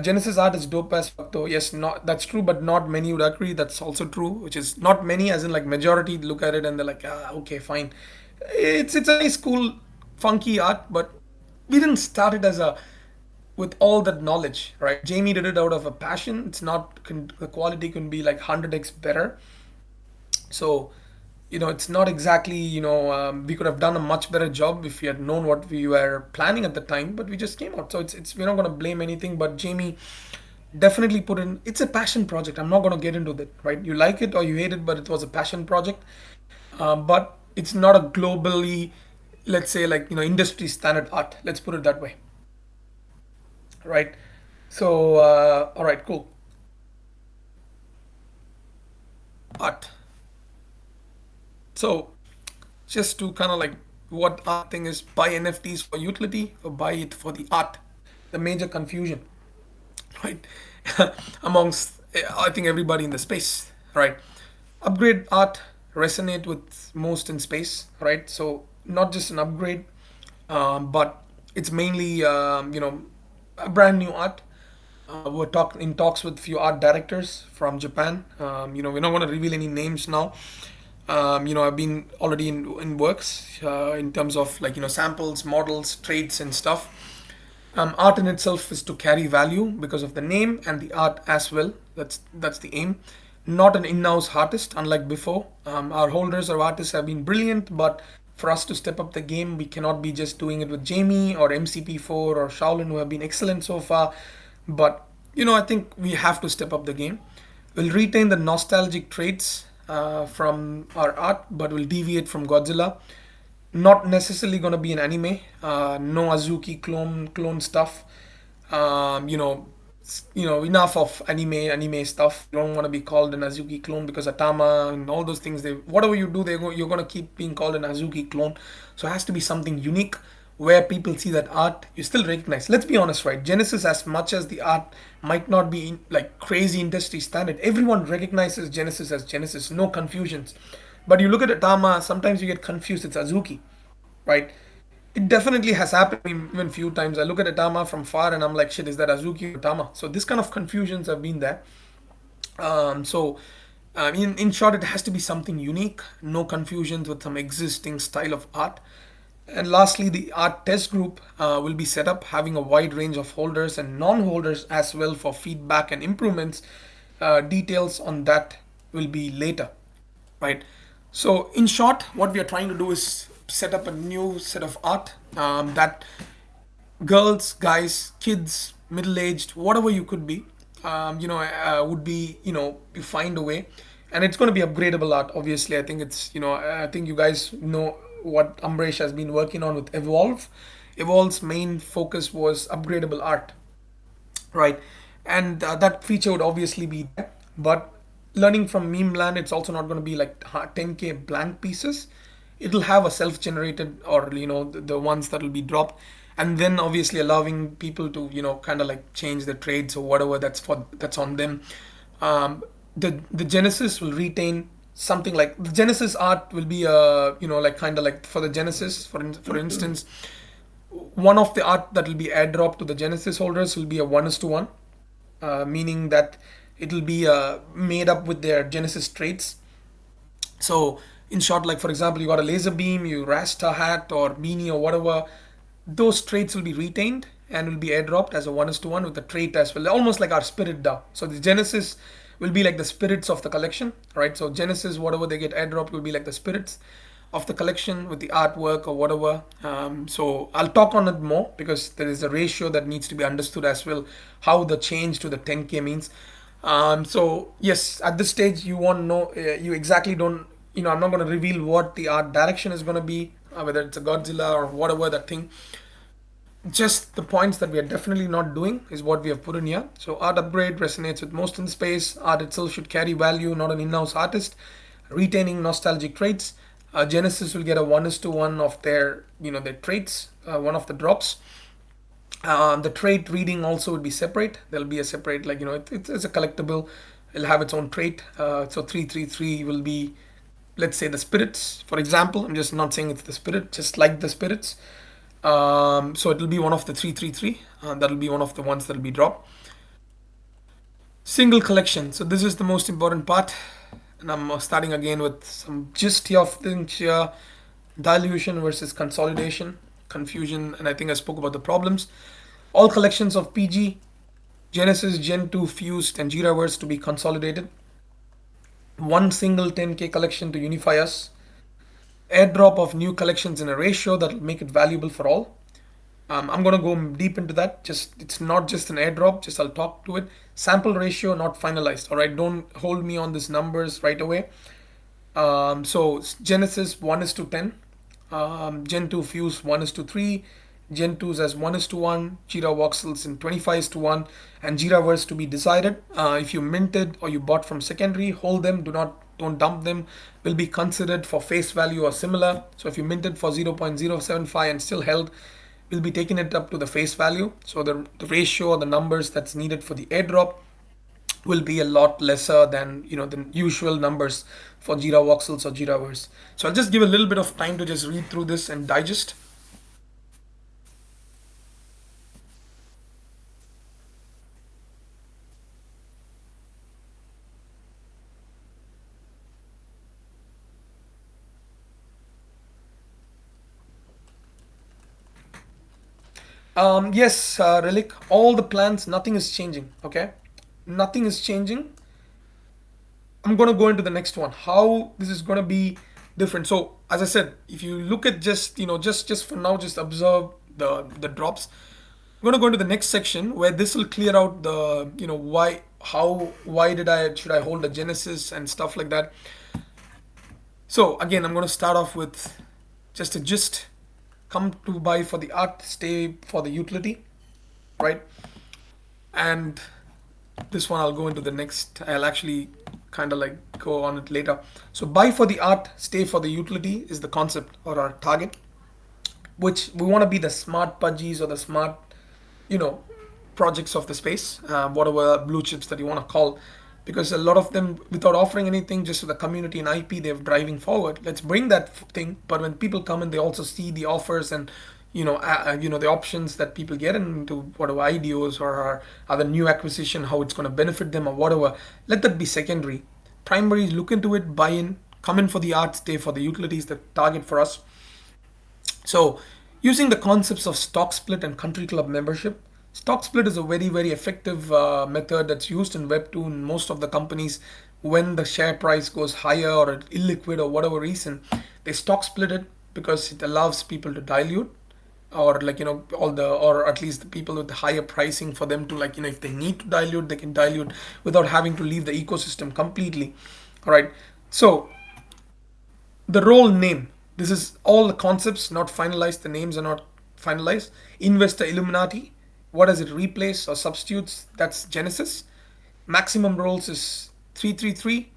Genesis art is dope as fuck though. Yes, not that's true, but not many would agree. That's also true, which is not many, as in like majority look at it and they're like, okay, fine. It's a nice, cool, funky art, but we didn't start it as a with all that knowledge, right? Jamie did it out of a passion. It's not the quality can be like 100x better. So, it's not exactly, we could have done a much better job if we had known what we were planning at the time, but we just came out. So it's we're not going to blame anything, but Jamie definitely put in, it's a passion project. I'm not going to get into that, right? You like it or you hate it, but it was a passion project. But it's not a globally, let's say, like, industry standard art. Let's put it that way, right? So, all right, cool. Art. So, just to kind of like what art thing is, buy NFTs for utility or buy it for the art. The major confusion, right? Amongst, I think, everybody in the space, right? Upgrade art resonate with most in space, right? So not just an upgrade, but it's mainly a brand new art. We're in talks with few art directors from Japan. We're not going to reveal any names now. I've been already in works in terms of like samples, models, traits, and stuff. Art in itself is to carry value because of the name and the art as well. That's the aim. Not an in-house artist, unlike before. Our holders or artists have been brilliant, but for us to step up the game, we cannot be just doing it with Jamie or MCP4 or Shaolin, who have been excellent so far. But I think we have to step up the game. We'll retain the nostalgic traits from our art, but we'll deviate from Godzilla. Not necessarily going to be an anime. No Azuki clone stuff. Enough of anime stuff. You don't want to be called an Azuki clone because Atama and all those things. They whatever you do, you're going to keep being called an Azuki clone. So it has to be something unique where people see that art you still recognize. Let's be honest, right? Genesis, as much as the art might not be like crazy industry standard, everyone recognizes Genesis as Genesis. No confusions. But you look at Atama, sometimes you get confused. It's Azuki, right? It definitely has happened to me even few times. I look at Atama from far and I'm like, shit, is that Azuki or Atama? So this kind of confusions have been there. In short, it has to be something unique, no confusions with some existing style of art. And lastly, the art test group will be set up, having a wide range of holders and non-holders as well for feedback and improvements. Details on that will be later, right? So, in short, what we are trying to do is set up a new set of art that girls, guys, kids, middle aged, whatever you could be, would be, you find a way. And it's going to be upgradable art, obviously. I think you guys know what Ambrish has been working on with Evolve. Evolve's main focus was upgradable art, right? And that feature would obviously be there. But learning from meme land, it's also not going to be like 10K blank pieces. It'll have a self-generated, or the ones that will be dropped, and then obviously allowing people to kind of like change the trades or whatever that's on them. The Genesis will retain something like the Genesis art will be like kind of like for the Genesis, for instance, one of the art that will be airdropped to the Genesis holders will be a 1:1, meaning that it'll be made up with their Genesis traits. So, in short, like for example, you got a laser beam, you Rasta hat or beanie or whatever, those traits will be retained and will be airdropped as a 1:1 with the trait as well, almost like our spirit DAO. So the Genesis will be like the spirits of the collection, right? So Genesis, whatever they get airdropped, will be like the spirits of the collection with the artwork or whatever. So I'll talk on it more because there is a ratio that needs to be understood as well, how the change to the 10K means. So yes, at this stage you won't know, you exactly don't, I'm not going to reveal what the art direction is going to be, whether it's a Godzilla or whatever that thing. Just the points that we are definitely not doing is what we have put in here. So art upgrade resonates with most in space. Art itself should carry value, not an in-house artist. Retaining nostalgic traits. Genesis will get a 1:1 of their traits, one of the drops. The trait reading also would be separate. There'll be a separate, like, it's a collectible. It'll have its own trait. So 333 will be, let's say, the spirits, for example. I'm just not saying it's the spirit, just like the spirits. So it'll be one of the 333. That'll be one of the ones that'll be dropped. Single collection. So this is the most important part. And I'm starting again with some gist here of things here. Dilution versus consolidation, confusion, and I think I spoke about the problems. All collections of PG, Genesis, Gen 2, Fused, and Jiraverse to be consolidated. One single 10K collection to unify us. Airdrop of new collections in a ratio that will make it valuable for all. I'm gonna go deep into that. Just it's not just an airdrop. Just I'll talk to it. Sample ratio not finalized. All right, don't hold me on these numbers right away. So Genesis 1:10, Gen 2 Fuse 1:3, Gen 2s as 1:1, Jira voxels in 25:1, and Jiraverse to be decided. If you minted or you bought from secondary, hold them. Don't dump them. Will be considered for face value or similar. So if you minted for 0.075 and still held, we'll be taking it up to the face value. So the ratio or the numbers that's needed for the airdrop will be a lot lesser than the usual numbers for Jira voxels or Jiraverse. So I'll just give a little bit of time to just read through this and digest. Yes, Relic, all the plans, nothing is changing. Okay, nothing is changing. I'm gonna go into the next one. How this is gonna be different. So as I said, if you look at just just for now, just observe the drops. going to go into the next section where this will clear out the, why, how, why should I hold a Genesis and stuff like that. So again, I'm going to start off with just a gist. Come to buy for the art, stay for the utility, right? And this one I'll go into the next. I'll actually kind of like go on it later. So buy for the art, stay for the utility is the concept or our target, which we want to be the smart pudgies or the smart, you know, projects of the space, whatever blue chips that you want to call, because a lot of them, without offering anything, just with the community and IP, they're driving forward. Let's bring that thing. But when people come in, they also see the offers and, the options that people get into whatever ideas or other new acquisition, how it's going to benefit them or whatever. Let that be secondary. Primary, look into it, buy in, come in for the art, stay for the utilities, the target for us. So, using the concepts of stock split and country club membership, stock split is a very, very effective method that's used in Web2 in most of the companies. When the share price goes higher or illiquid or whatever reason, they stock split it because it allows people to dilute, or like, all the, or at least the people with the higher pricing, for them to, like, if they need to dilute, they can dilute without having to leave the ecosystem completely. All right. So the role name, this is all the concepts not finalized, the names are not finalized. Investor Illuminati, what does it replace or substitutes? That's Genesis. Maximum roles is 333.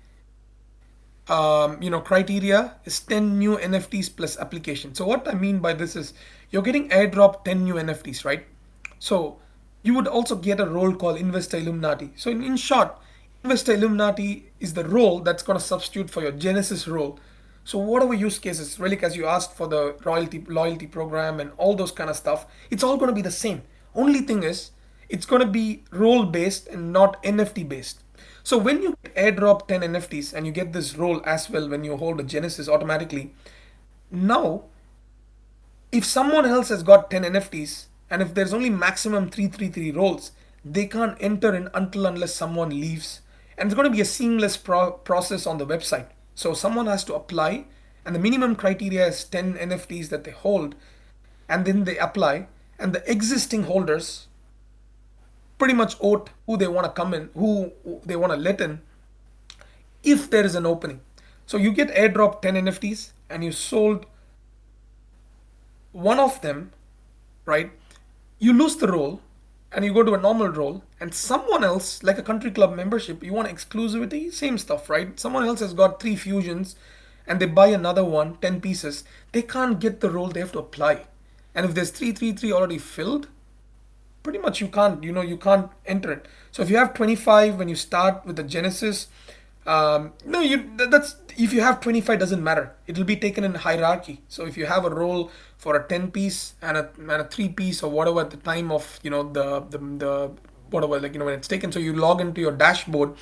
Criteria is 10 new NFTs plus application. So what I mean by this is you're getting airdrop 10 new NFTs, right? So you would also get a role called Investor Illuminati. So in short, Investor Illuminati is the role that's going to substitute for your Genesis role. So whatever use cases, Relic, as you asked for the loyalty program and all those kind of stuff, it's all going to be the same. Only thing is, it's going to be role based and not NFT based. So when you airdrop 10 NFTs and you get this role as well when you hold a Genesis automatically, now if someone else has got 10 NFTs and if there's only maximum 333 roles, they can't enter in unless someone leaves. And it's going to be a seamless process on the website. So someone has to apply, and the minimum criteria is 10 NFTs that they hold, and then they apply, and the existing holders pretty much vote who they want to come in, who they want to let in, if there is an opening. So you get airdrop 10 NFTs and you sold one of them, right? You lose the role and you go to a normal role, and someone else, like a country club membership, you want exclusivity, same stuff, right? Someone else has got 3 fusions and they buy another one, 10 pieces. They can't get the role, they have to apply. And if there's 333 already filled, pretty much you can't enter it. So if you have 25 when you start with the Genesis, no, that's if you have 25, doesn't matter, it will be taken in hierarchy. So if you have a role for a 10 piece and a 3 piece or whatever at the time of the whatever, like, when it's taken, so you log into your dashboard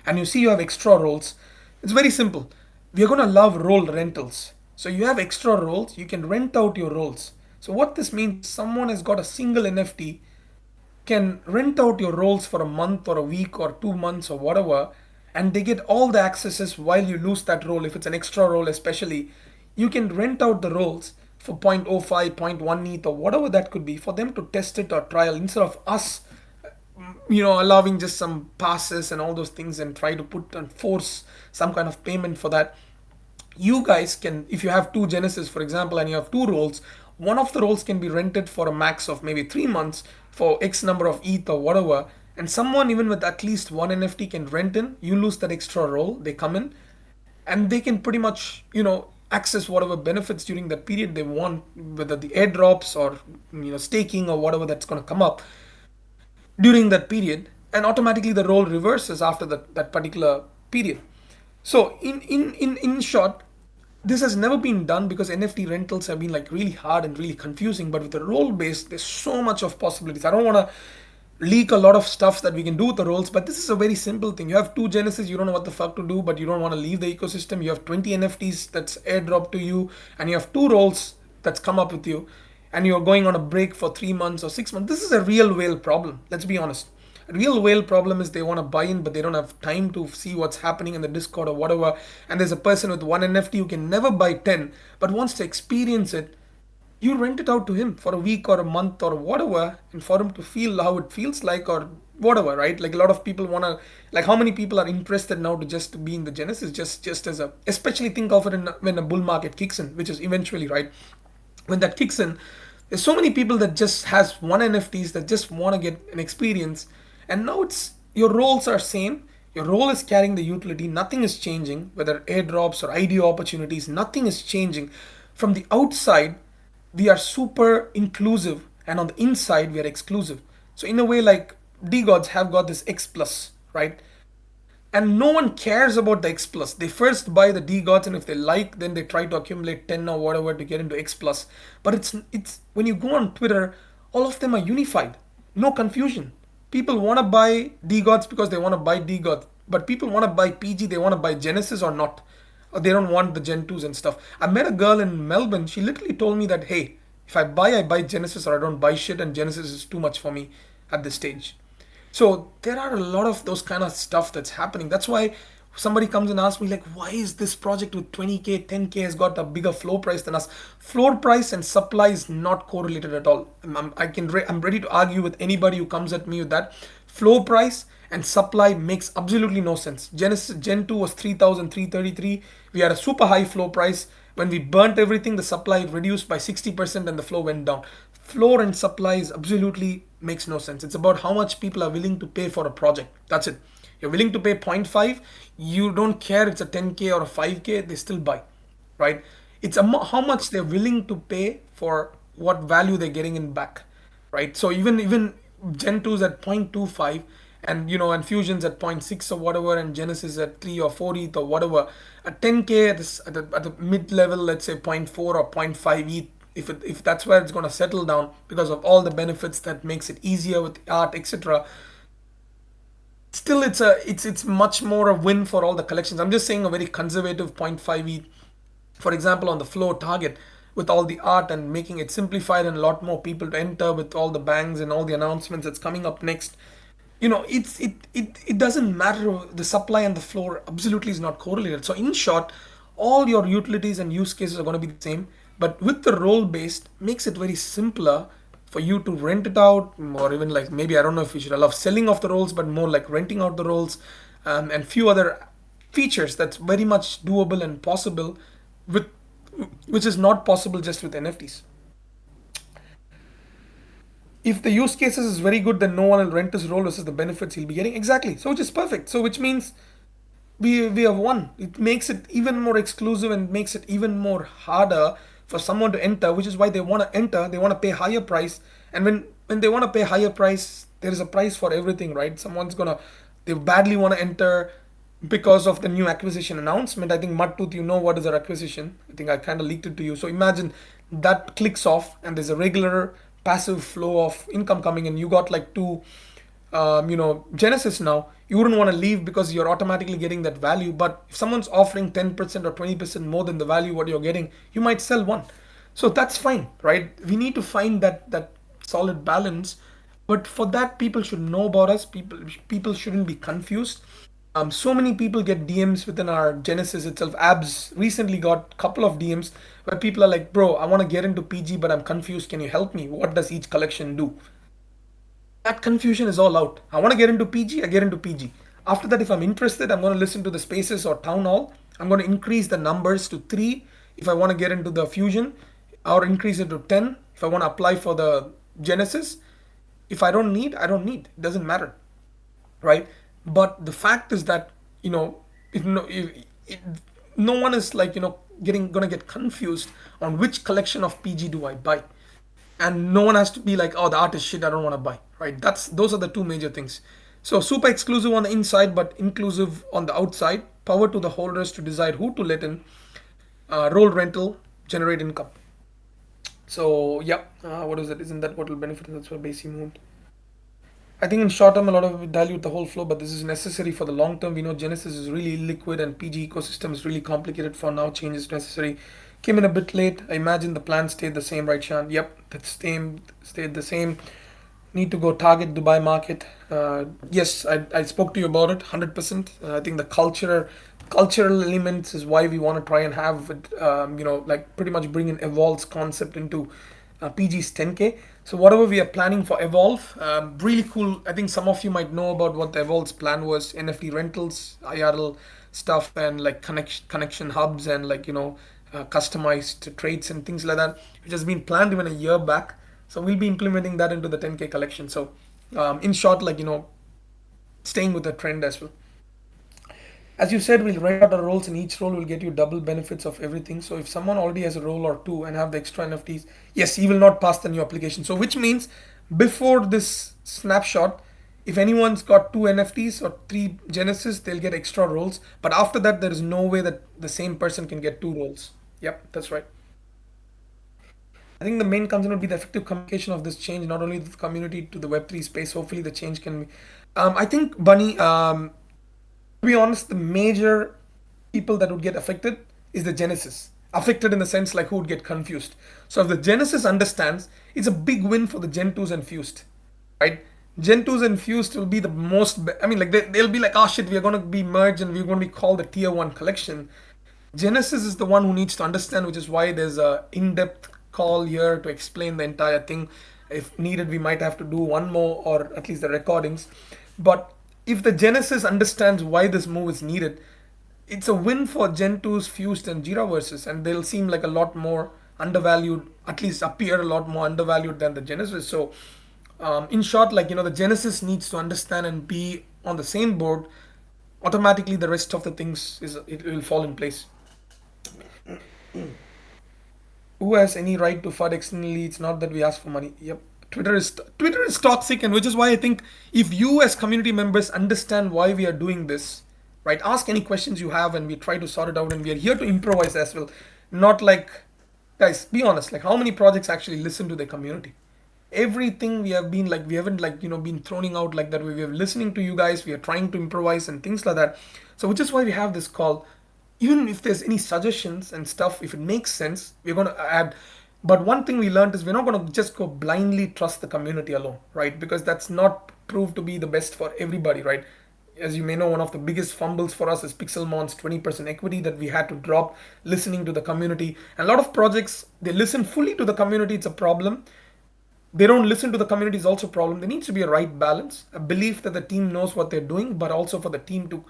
and you see you have extra roles. It's very simple. We are going to love role rentals. So you have extra roles, you can rent out your roles. So what this means, someone has got a single NFT, can rent out your roles for a month or a week or 2 months or whatever, and they get all the accesses while you lose that role. If it's an extra role, especially, you can rent out the roles for 0.05, zero point 0.1 ETH or whatever that could be, for them to test it or trial, instead of us, allowing just some passes and all those things and try to put and force some kind of payment for that. You guys can, if you have 2 Genesis, for example, and you have 2 roles, one of the roles can be rented for a max of maybe 3 months for X number of ETH or whatever, and someone even with at least one NFT can rent in. You lose that extra role, they come in, and they can pretty much access whatever benefits during that period they want, whether the airdrops or staking or whatever that's going to come up during that period, and automatically the role reverses after that particular period. So in short, this has never been done because NFT rentals have been like really hard and really confusing. But with the role based, there's so much of possibilities. I don't want to leak a lot of stuff that we can do with the roles, but this is a very simple thing. You have 2 Genesis, you don't know what the fuck to do, but you don't want to leave the ecosystem. You have 20 NFTs that's airdropped to you, and you have 2 roles that's come up with you, and you're going on a break for 3 months or 6 months. This is a real whale problem. Let's be honest. A real whale problem is they want to buy in, but they don't have time to see what's happening in the Discord or whatever. And there's a person with one NFT who can never buy 10, but wants to experience it. You rent it out to him for a week or a month or whatever, and for him to feel how it feels like or whatever, right? Like a lot of people want to, like how many people are interested now to just be in the Genesis, just as a, especially think of it in, when a bull market kicks in, which is eventually, right, when that kicks in, there's so many people that just has one NFTs that just want to get an experience. And now it's, your roles are same, your role is carrying the utility, nothing is changing, whether airdrops or IDO opportunities, nothing is changing. From the outside we are super inclusive, and on the inside we are exclusive. So in a way, like D gods have got this X plus, right? And no one cares about the X plus. They first buy the D gods, and if they like, then they try to accumulate 10 or whatever to get into X plus. But it's when you go on Twitter, all of them are unified, no confusion. People want to buy D gods because they want to buy D gods, but people want to buy PG. They want to buy Genesis or not, or they don't want the Gen 2s and stuff. I met a girl in Melbourne. She literally told me that, hey, if I buy Genesis, or I don't buy shit, and Genesis is too much for me at this stage. So there are a lot of those kind of stuff that's happening. That's why somebody comes and asks me like, why is this project with 20k, 10k has got a bigger floor price than us? Floor price and supply is not correlated at all. I'm ready to argue with anybody who comes at me with that. Floor price and supply makes absolutely no sense. Genesis Gen 2 was 3,333. We had a super high floor price. When we burnt everything, the supply reduced by 60% and the flow went down. Floor and supply is absolutely makes no sense. It's about how much people are willing to pay for a project. That's it. You're willing to pay zero point 0.5, you don't care it's a 10k or a 5k, they still buy, right? It's how much they're willing to pay for what value they're getting in back, right? So even Gen 2's at 0.25, and and Fusion's at zero point 0.6 or whatever, and Genesis at 3 or 4 ETH or whatever. At 10k at the mid level, let's say zero point 0.4 or zero point 0.5 ETH, if that's where it's going to settle down because of all the benefits that makes it easier with art, etc. Still, it's much more a win for all the collections. I'm just saying a very conservative zero point 0.5 ETH, for example, on the floor target, with all the art and making it simplified and a lot more people to enter with all the bangs and all the announcements that's coming up next. It doesn't matter. The supply and the floor absolutely is not correlated. So in short, all your utilities and use cases are going to be the same, but with the role based makes it very simpler for you to rent it out, or even like, maybe I don't know if you should allow selling of the roles, but more like renting out the roles, and few other features that's very much doable and possible with, which is not possible just with NFTs. If the use cases is very good, then no one will rent his role versus the benefits he'll be getting. Exactly. So which is perfect. So which means we have won. It makes it even more exclusive and makes it even more harder for someone to enter, which is why they want to enter. They want to pay higher price, and when they want to pay higher price, there is a price for everything, right? Someone's gonna, they badly want to enter because of the new acquisition announcement. I think Mudtooth, you know what is our acquisition. I think I kind of leaked it to you. So imagine that clicks off and there's a regular passive flow of income coming in. You got like two, Genesis now. You wouldn't want to leave because you're automatically getting that value. But if someone's offering 10% or 20% more than the value what you're getting, you might sell one. So that's fine, right? We need to find that solid balance. But for that, people should know about us. People shouldn't be confused. So many people get DMs within our Genesis itself. Abs recently got a couple of DMs where people are like, "Bro, I want to get into PG, but I'm confused. Can you help me? What does each collection do?" That confusion is all out. I want to get into PG, I get into PG. After that, if I'm interested, I'm going to listen to the spaces or town hall. I'm going to increase the numbers to 3 if I want to get into the fusion, or increase it to 10 if I want to apply for the Genesis. If I don't need, I don't need. It doesn't matter, right? But the fact is that, if no one is like, getting gonna get confused on which collection of PG do I buy, and no one has to be like, oh, the art is shit, I don't want to buy, right? Those are the two major things. So super exclusive on the inside, but inclusive on the outside. Power to the holders to decide who to let in. Roll rental, generate income. So yeah, what is it? Isn't that what will benefit? That's what Basie moved. I think in short term, a lot of it dilute the whole flow, but this is necessary for the long term. We know Genesis is really liquid and PG ecosystem is really complicated. For now, change is necessary. Came in a bit late. I imagine the plan stayed the same, right, Sean? Yep, that same stayed the same. Need to go target Dubai market. Yes, I spoke to you about it 100%. I think the culture cultural elements is why we want to try and have it, like pretty much bring in Evolve's concept into PG's 10K. So whatever we are planning for Evolve, really cool. I think some of you might know about what the Evolve's plan was: NFT rentals, IRL stuff, and like connection hubs, and like customized trades and things like that, which has been planned even a year back. So we'll be implementing that into the 10K collection. So in short, staying with the trend as well. As you said, we'll write out our roles, and each role will get you double benefits of everything. So if someone already has a role or two and have the extra NFTs, yes, he will not pass the new application. So which means before this snapshot, if anyone's got two NFTs or three Genesis, they'll get extra roles. But after that, there is no way that the same person can get two roles. Yep, that's right. I think the main concern would be the effective communication of this change, not only to the community, to the Web3 space. Hopefully, the change can be. I think, Bunny, to be honest, the major people that would get affected is the Genesis. Affected in the sense like who would get confused. So if the Genesis understands, it's a big win for the Gen 2s and Fused, right? Gen 2s and Fused will be the most. I mean, like they'll be like, oh shit, we are going to be merged and we're going to be called the Tier 1 collection. Genesis is the one who needs to understand, which is why there's a in-depth call here to explain the entire thing. If needed, we might have to do one more or at least the recordings. But if the Genesis understands why this move is needed, it's a win for Gen 2's Fused and Jira versus, and they'll seem like a lot more undervalued, at least appear a lot more undervalued than the Genesis. So, in short, the Genesis needs to understand and be on the same board. Automatically, the rest of the things it will fall in place. Who has any right to FUD externally? It's not that we ask for money. Yep. Twitter is toxic, and which is why I think if you as community members understand why we are doing this, right? Ask any questions you have, and we try to sort it out. And we are here to improvise as well, not like, guys. Be honest. Like, how many projects actually listen to the community? Everything we have been like, we haven't been throning out like that. We are listening to you guys. We are trying to improvise and things like that. So which is why we have this call. Even if there's any suggestions and stuff, if it makes sense, we're going to add. But one thing we learned is we're not going to just go blindly trust the community alone, right? Because that's not proved to be the best for everybody, right? As you may know, one of the biggest fumbles for us is Pixelmon's 20% equity that we had to drop listening to the community. And a lot of projects, they listen fully to the community, it's a problem. They don't listen to the community is also a problem. There needs to be a right balance, a belief that the team knows what they're doing, but also for the team to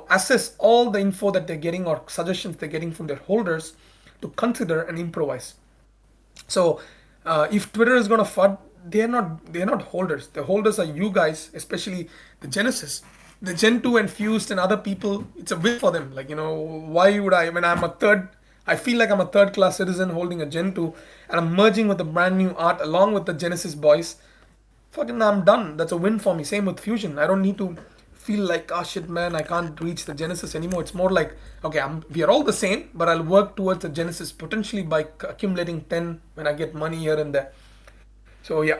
assess all the info that they're getting or suggestions they're getting from their holders to consider and improvise. So if Twitter is going to FUD, they're not holders. The holders are you guys, especially the Genesis, the Gen 2 and Fused and other people. It's a win for them. Why would I? When I feel like I'm a third class citizen holding a Gen 2, and I'm merging with the brand new art along with the Genesis boys. Fucking, I'm done. That's a win for me. Same with Fusion. I don't need to feel like, oh shit, man, I can't reach the Genesis anymore. It's more like, okay, we are all the same, but I'll work towards the Genesis potentially by accumulating 10 when I get money here and there. So yeah.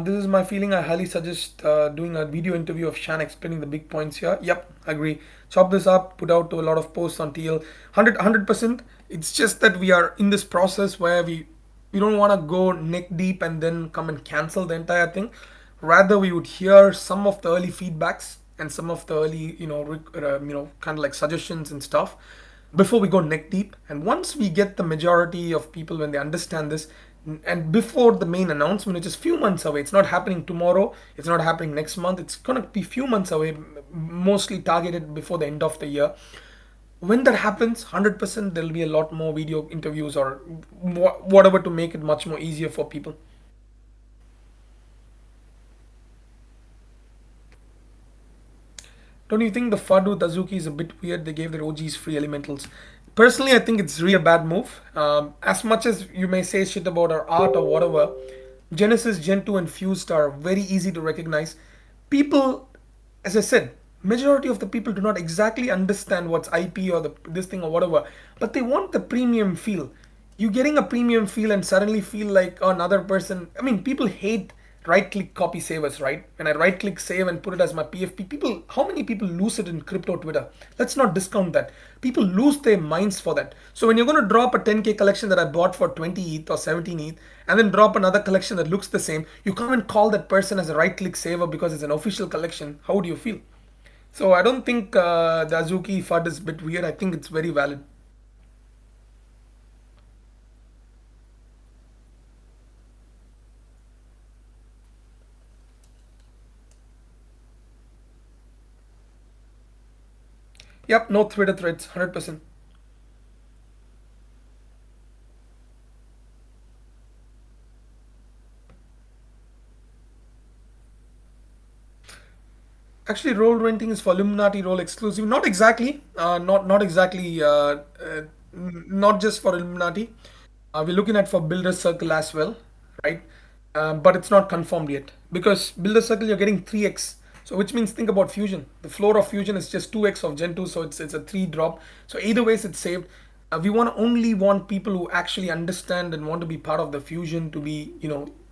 This is my feeling. I highly suggest doing a video interview of Shan explaining the big points here. Yep, agree. Chop this up, put out to a lot of posts on TL. 100%. It's just that we are in this process where we don't want to go neck deep and then come and cancel the entire thing. Rather, we would hear some of the early feedbacks and some of the early, kind of like suggestions and stuff before we go neck deep. And once we get the majority of people when they understand this, and before the main announcement, which is few months away, it's not happening tomorrow, it's not happening next month, it's gonna be few months away, mostly targeted before the end of the year. When that happens, 100% there'll be a lot more video interviews or whatever to make it much more easier for people. Don't you think the FUD with Azuki is a bit weird? They gave their OGs free elementals. Personally, I think it's really a bad move. As much as you may say shit about our art or whatever, Genesis, Gen 2, and Fused are very easy to recognize. People, as I said, majority of the people do not exactly understand what's IP or this thing or whatever, but they want the premium feel. You getting a premium feel and suddenly feel like another person. I mean, people hate right click copy save as, right? When I right click save and put it as my PFP, people, how many people lose it in crypto Twitter? Let's not discount that. People lose their minds for that. So when you're going to drop a 10K collection that I bought for 20 ETH or 17 ETH and then drop another collection that looks the same, you come and call that person as a right click saver because it's an official collection. How do you feel? So I don't think the Azuki FUD is a bit weird. I think it's very valid. Yep, no Twitter threads, 100%. Actually, role renting is for Illuminati role exclusive. Not exactly. Not exactly. Not just for Illuminati. We're looking at for Builder Circle as well, right? But it's not confirmed yet because Builder Circle you're getting 3x. So which means think about Fusion. The floor of Fusion is just 2x of Gen 2, so it's a 3 drop. So either ways it's saved. We want people who actually understand and want to be part of the Fusion to be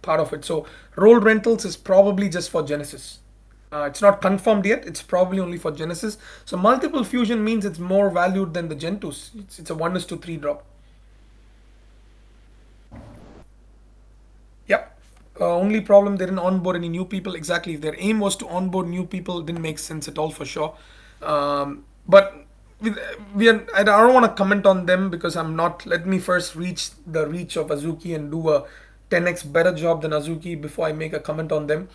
part of it. So role rentals is probably just for Genesis. It's not confirmed yet. It's probably only for Genesis. So multiple fusion means it's more valued than the Gen 2s. It's a 1 is to 3 drop. Yep. Only problem they didn't onboard any new people. Exactly. If their aim was to onboard new people, it didn't make sense at all for sure. But I don't want to comment on them because I'm not. Let me first reach the reach of Azuki and do a 10x better job than Azuki before I make a comment on them.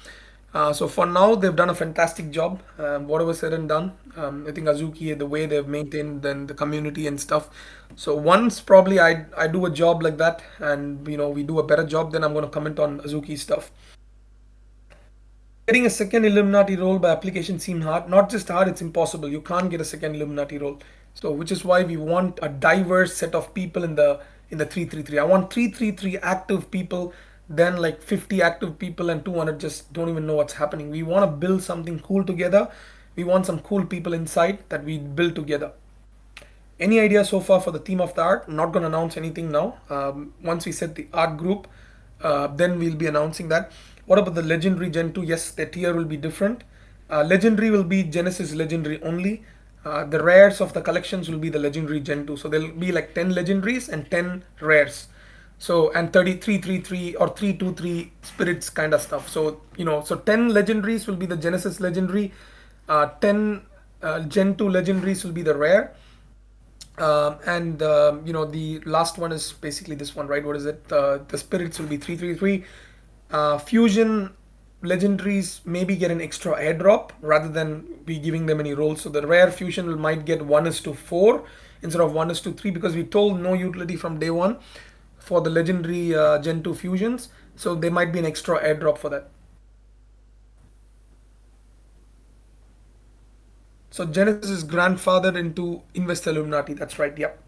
So for now, they've done a fantastic job. Whatever said and done, I think Azuki, the way they've maintained then the community and stuff. So once probably I do a job like that, and we do a better job, then I'm going to comment on Azuki stuff. Getting a second Illuminati role by application seemed hard. Not just hard, it's impossible. You can't get a second Illuminati role. So which is why we want a diverse set of people in the 333. I want 333 active people, then like 50 active people and 200 just don't even know what's happening. We want to build something cool together. We want some cool people inside that we build together. Any idea so far for the theme of the art? I'm not going to announce anything now. Once we set the art group, then we'll be announcing that. What about the legendary Gen 2? Yes, the tier will be different. Legendary will be Genesis legendary only. The rares of the collections will be the legendary Gen 2. So there'll be like 10 legendaries and 10 rares. So and 3333 or 323 spirits kind of stuff. So so 10 legendaries will be the Genesis legendary. 10 Gen 2 legendaries will be the rare. And the last one is basically this one, right? What is it? The spirits will be 333. Fusion legendaries maybe get an extra airdrop rather than be giving them any rolls. So the rare fusion will might get 1 is to 4 instead of 1 is to 3 because we told no utility from day one for the legendary Gen 2 fusions. So there might be an extra airdrop for that. So Genesis is grandfathered into Invest Illuminati. That's right. Yep.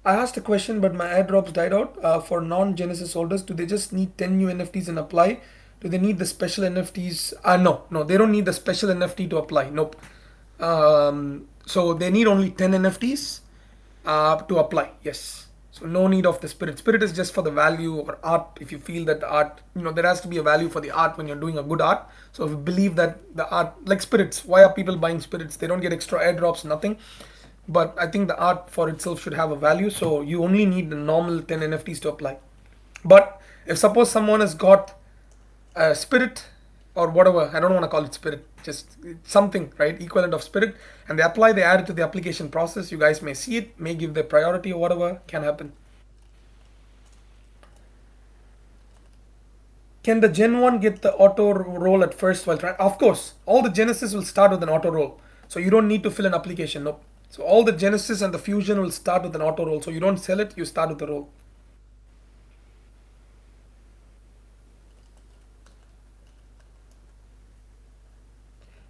I asked a question, but my airdrops died out. For non-Genesis holders, do they just need 10 new NFTs and apply? Do they need the special NFTs? No, no, they don't need the special NFT to apply. Nope. So they need only 10 NFTs to apply. Yes. So no need of the spirit. Spirit is just for the value or art. If you feel that the art, there has to be a value for the art when you're doing a good art. So if you believe that the art, like spirits, why are people buying spirits? They don't get extra airdrops, nothing. But I think the art for itself should have a value. So you only need the normal 10 NFTs to apply. But if suppose someone has got a spirit or whatever, I don't want to call it spirit, just something, right? Equivalent of spirit, and they apply, they add it to the application process. You guys may see it, may give their priority or whatever, can happen. Can the Gen 1 get the auto roll at first while trying? Of course, all the Genesis will start with an auto roll. So you don't need to fill an application, nope. So all the Genesis and the Fusion will start with an auto roll. So you don't sell it, you start with the roll.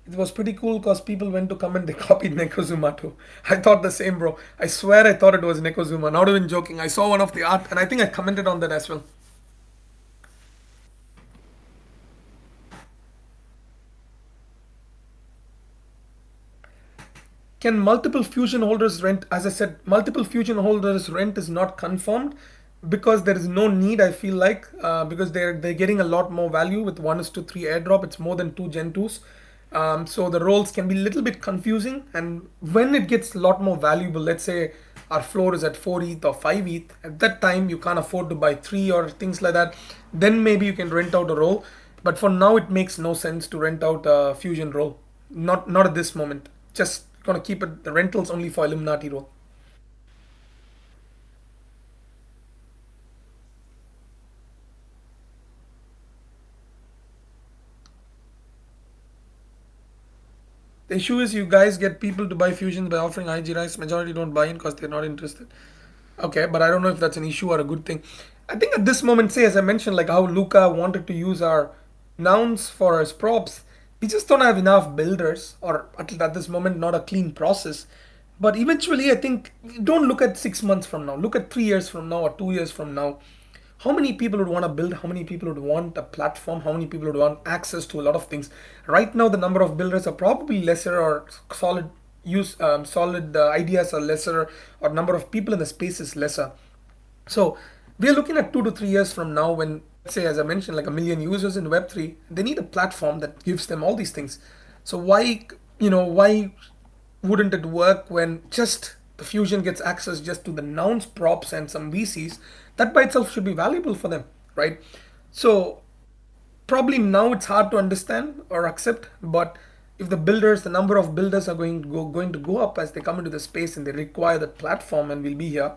It was pretty cool because people went to comment, they copied Nekozuma too. I thought the same, bro. I swear I thought it was Nekozuma. Not even joking. I saw one of the art and I think I commented on that as well. Can multiple fusion holders rent? As I said, multiple fusion holders rent is not confirmed because there is no need. I feel like because they're getting a lot more value with 1:3 airdrop. It's more than two Gen 2s. So the roles can be a little bit confusing, and when it gets a lot more valuable, let's say our floor is at 4 ETH or 5 ETH, at that time you can't afford to buy three or things like that, then maybe you can rent out a role. But for now, it makes no sense to rent out a fusion role. Not at this moment. Just gonna keep it the rentals only for Illuminati role. The issue is you guys get people to buy fusions by offering IG rights. Majority don't buy in because they're not interested. Okay, but I don't know if that's an issue or a good thing. I think at this moment, say as I mentioned, like how Luca wanted to use our nouns for his props, we just don't have enough builders, or at this moment, not a clean process. But eventually, I think don't look at 6 months from now. Look at 3 years from now or 2 years from now. How many people would want to build? How many people would want a platform? How many people would want access to a lot of things? Right now, the number of builders are probably lesser, or solid ideas are lesser, or number of people in the space is lesser. So we are looking at 2 to 3 years from now when, let's say, as I mentioned, like a million users in Web3, they need a platform that gives them all these things. So why wouldn't it work when just the fusion gets access just to the nouns, props, and some VCs? That by itself should be valuable for them, right? So probably now it's hard to understand or accept, but if the number of builders are going to go up as they come into the space and they require that platform and will be here,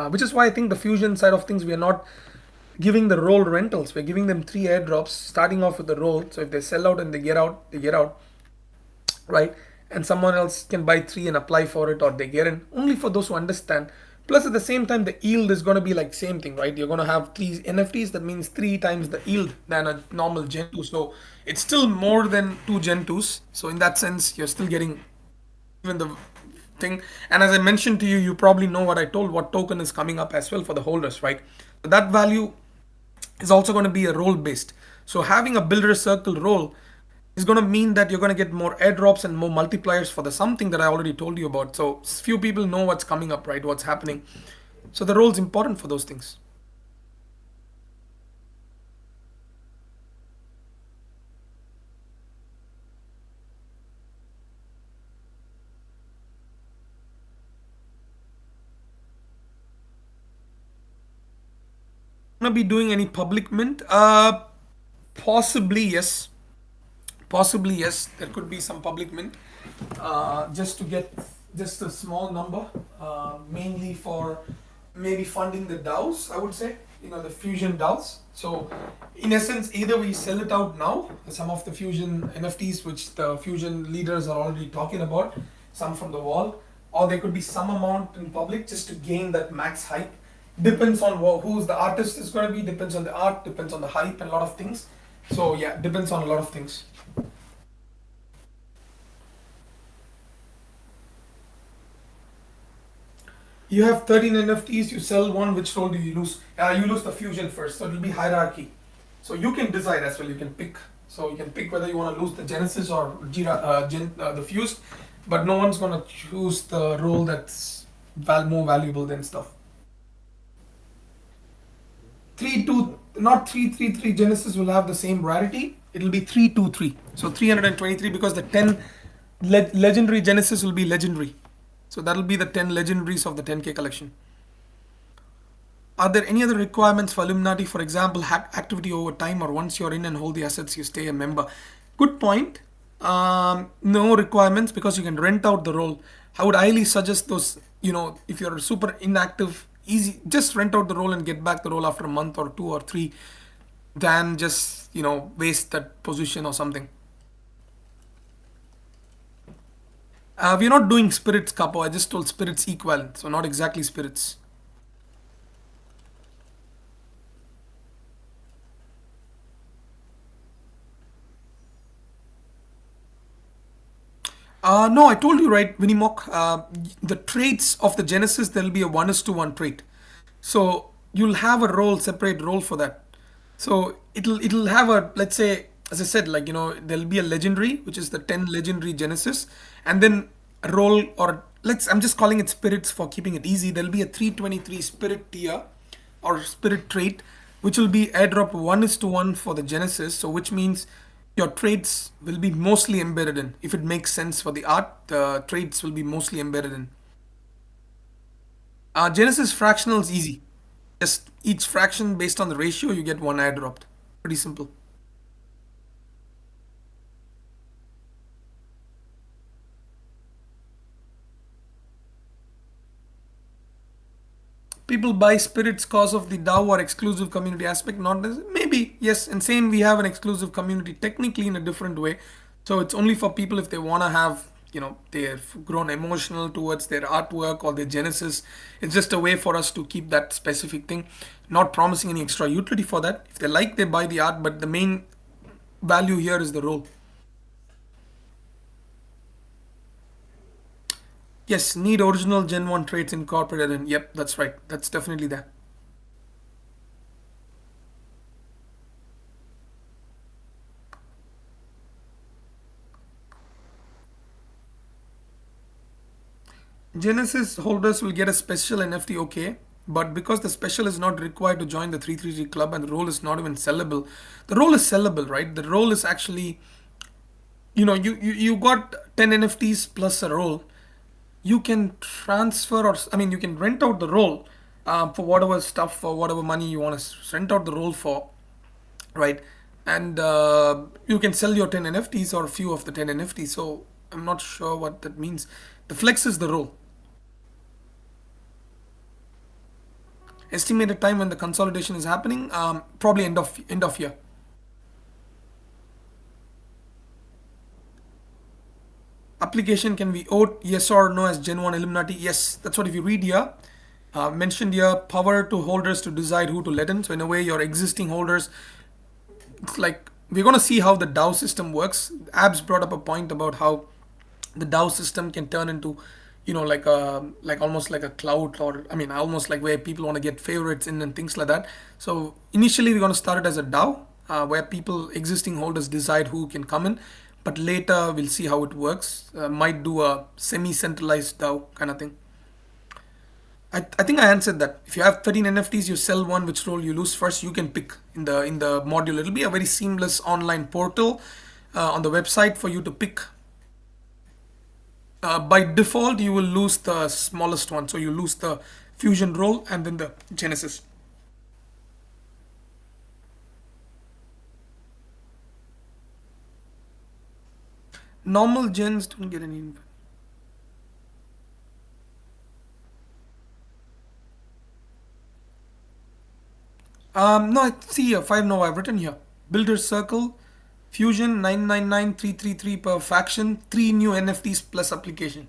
which is why I think the fusion side of things, we are not giving the role rentals. We're giving them three airdrops, starting off with the role. So if they sell out and they get out, they get out, right? And someone else can buy three and apply for it, or they get in. Only for those who understand. Plus, at the same time, the yield is going to be like same thing, right? You're going to have three NFTs. That means three times the yield than a normal Gen 2. So it's still more than two Gen 2s. So in that sense, you're still getting even the thing. And as I mentioned to you, you probably know what I told, what token is coming up as well for the holders, right? So that value is also going to be a role based. So having a builder circle role is going to mean that you're going to get more airdrops and more multipliers for the something that I already told you about. So few people know what's coming up, right? What's happening. So the role is important for those things. Gonna be doing any public mint? Possibly yes. Possibly yes. There could be some public mint, just to get just a small number, mainly for maybe funding the DAOs. I would say, the fusion DAOs. So, in essence, either we sell it out now, some of the fusion NFTs, which the fusion leaders are already talking about, some from the wall, or there could be some amount in public just to gain that max hype. Depends on who's the artist is going to be. Depends on the art. Depends on the hype and a lot of things. So yeah, depends on a lot of things. You have 13 NFTs, you sell one, which role do you lose? You lose the fusion first, so it'll be hierarchy. So you can decide as well, you can pick. So you can pick whether you want to lose the Genesis or the fused, but no one's going to choose the role that's more valuable than stuff. 3, 2, not 3, 3, 3 Genesis will have the same rarity. It'll be 3, 2, 3. So 323 because the 10 legendary Genesis will be legendary. So that'll be the 10 legendaries of the 10K collection. Are there any other requirements for Illuminati? For example, activity over time, or once you're in and hold the assets, you stay a member. Good point. No requirements because you can rent out the role. I would highly suggest those, if you're super inactive, easy, just rent out the role and get back the role after a month or 2 or 3 than just, waste that position or something. We're not doing spirits, Capo. I just told spirits equivalent, so not exactly spirits. No, I told you right, Vinimok. The traits of the Genesis, there'll be a 1:1 trait. So you'll have a role, separate role for that. So it'll have a, let's say, as I said, like there'll be a legendary, which is the 10 legendary Genesis, and then roll, or let's, I'm just calling it spirits for keeping it easy. There'll be a 323 spirit tier or spirit trait, which will be airdrop 1 is to 1 for the Genesis. So which means your traits will be mostly embedded in. If it makes sense for the art, the traits will be mostly embedded in. Genesis fractional is easy. Just each fraction based on the ratio, you get one airdropped. Pretty simple. People buy spirits cause of the DAO or exclusive community aspect. Not maybe yes, and same, we have an exclusive community technically in a different way. So it's only for people if they want to have, they've grown emotional towards their artwork or their genesis. It's just a way for us to keep that specific thing, not promising any extra utility for that. If they like, they buy the art, but the main value here is the role. Yes, need original Gen 1 traits incorporated in. Yep, that's right. That's definitely there. Genesis holders will get a special NFT, okay, but because the special is not required to join the 333 club and the role is not even sellable, the role is sellable, right? The role is actually, you got 10 NFTs plus a role. You can transfer, or I mean, you can rent out the role for whatever stuff, for whatever money you want to rent out the role for, right? And you can sell your 10 NFTs or a few of the 10 NFTs. So I'm not sure what that means. The flex is the role. Estimated time when the consolidation is happening, probably end of year. Application can be vote yes or no as Gen 1 Illuminati. Yes, that's what if you read here. Mentioned here, power to holders to decide who to let in. So in a way, your existing holders, it's like we're going to see how the DAO system works. Abs brought up a point about how the DAO system can turn into, like almost like a cloud, or I mean, almost like where people want to get favorites in and things like that. So initially, we're going to start it as a DAO, where people, existing holders, decide who can come in. But later, we'll see how it works. Might do a semi-centralized DAO kind of thing. I think I answered that. If you have 13 NFTs, you sell one, which role you lose first, you can pick in the module. It'll be a very seamless online portal on the website for you to pick. By default, you will lose the smallest one. So you lose the fusion role and then the genesis. Normal gens don't get any. No, I see here five. No, I've written here. Builder circle, fusion 999333 per faction, three new NFTs plus application.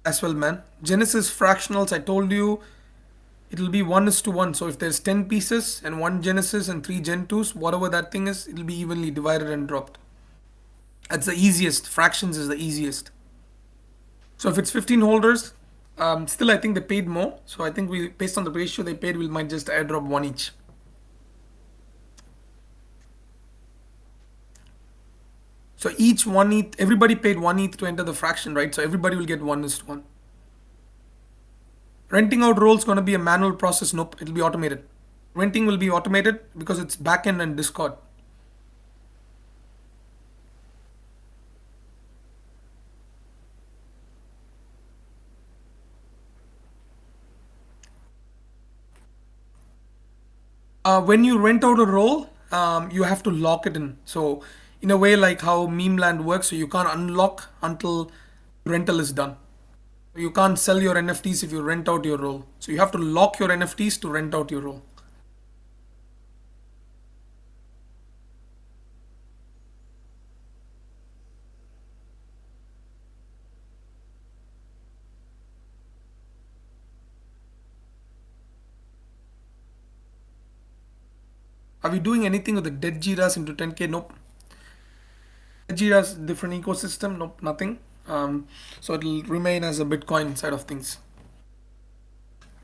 As well, man. Genesis fractionals, I told you it'll be 1 is to 1. So if there's 10 pieces and one Genesis and three Gen 2s, whatever that thing is, it'll be evenly divided and dropped. That's the easiest. Fractions is the easiest. So if it's 15 holders, still I think they paid more. So I think we, based on the ratio they paid, we might just airdrop one each. So each one ETH, everybody paid one ETH to enter the fraction, right? So everybody will get 1 is to 1. Renting out roles going to be a manual process. Nope, it'll be automated. Renting will be automated because it's backend and Discord. When you rent out a role, you have to lock it in. So in a way, like how meme land works, so you can't unlock until rental is done. You can't sell your NFTs if you rent out your role. So you have to lock your NFTs to rent out your role. Are we doing anything with the dead Jiras into 10K? Nope. Jira's different ecosystem, nope, nothing. So it'll remain as a Bitcoin side of things.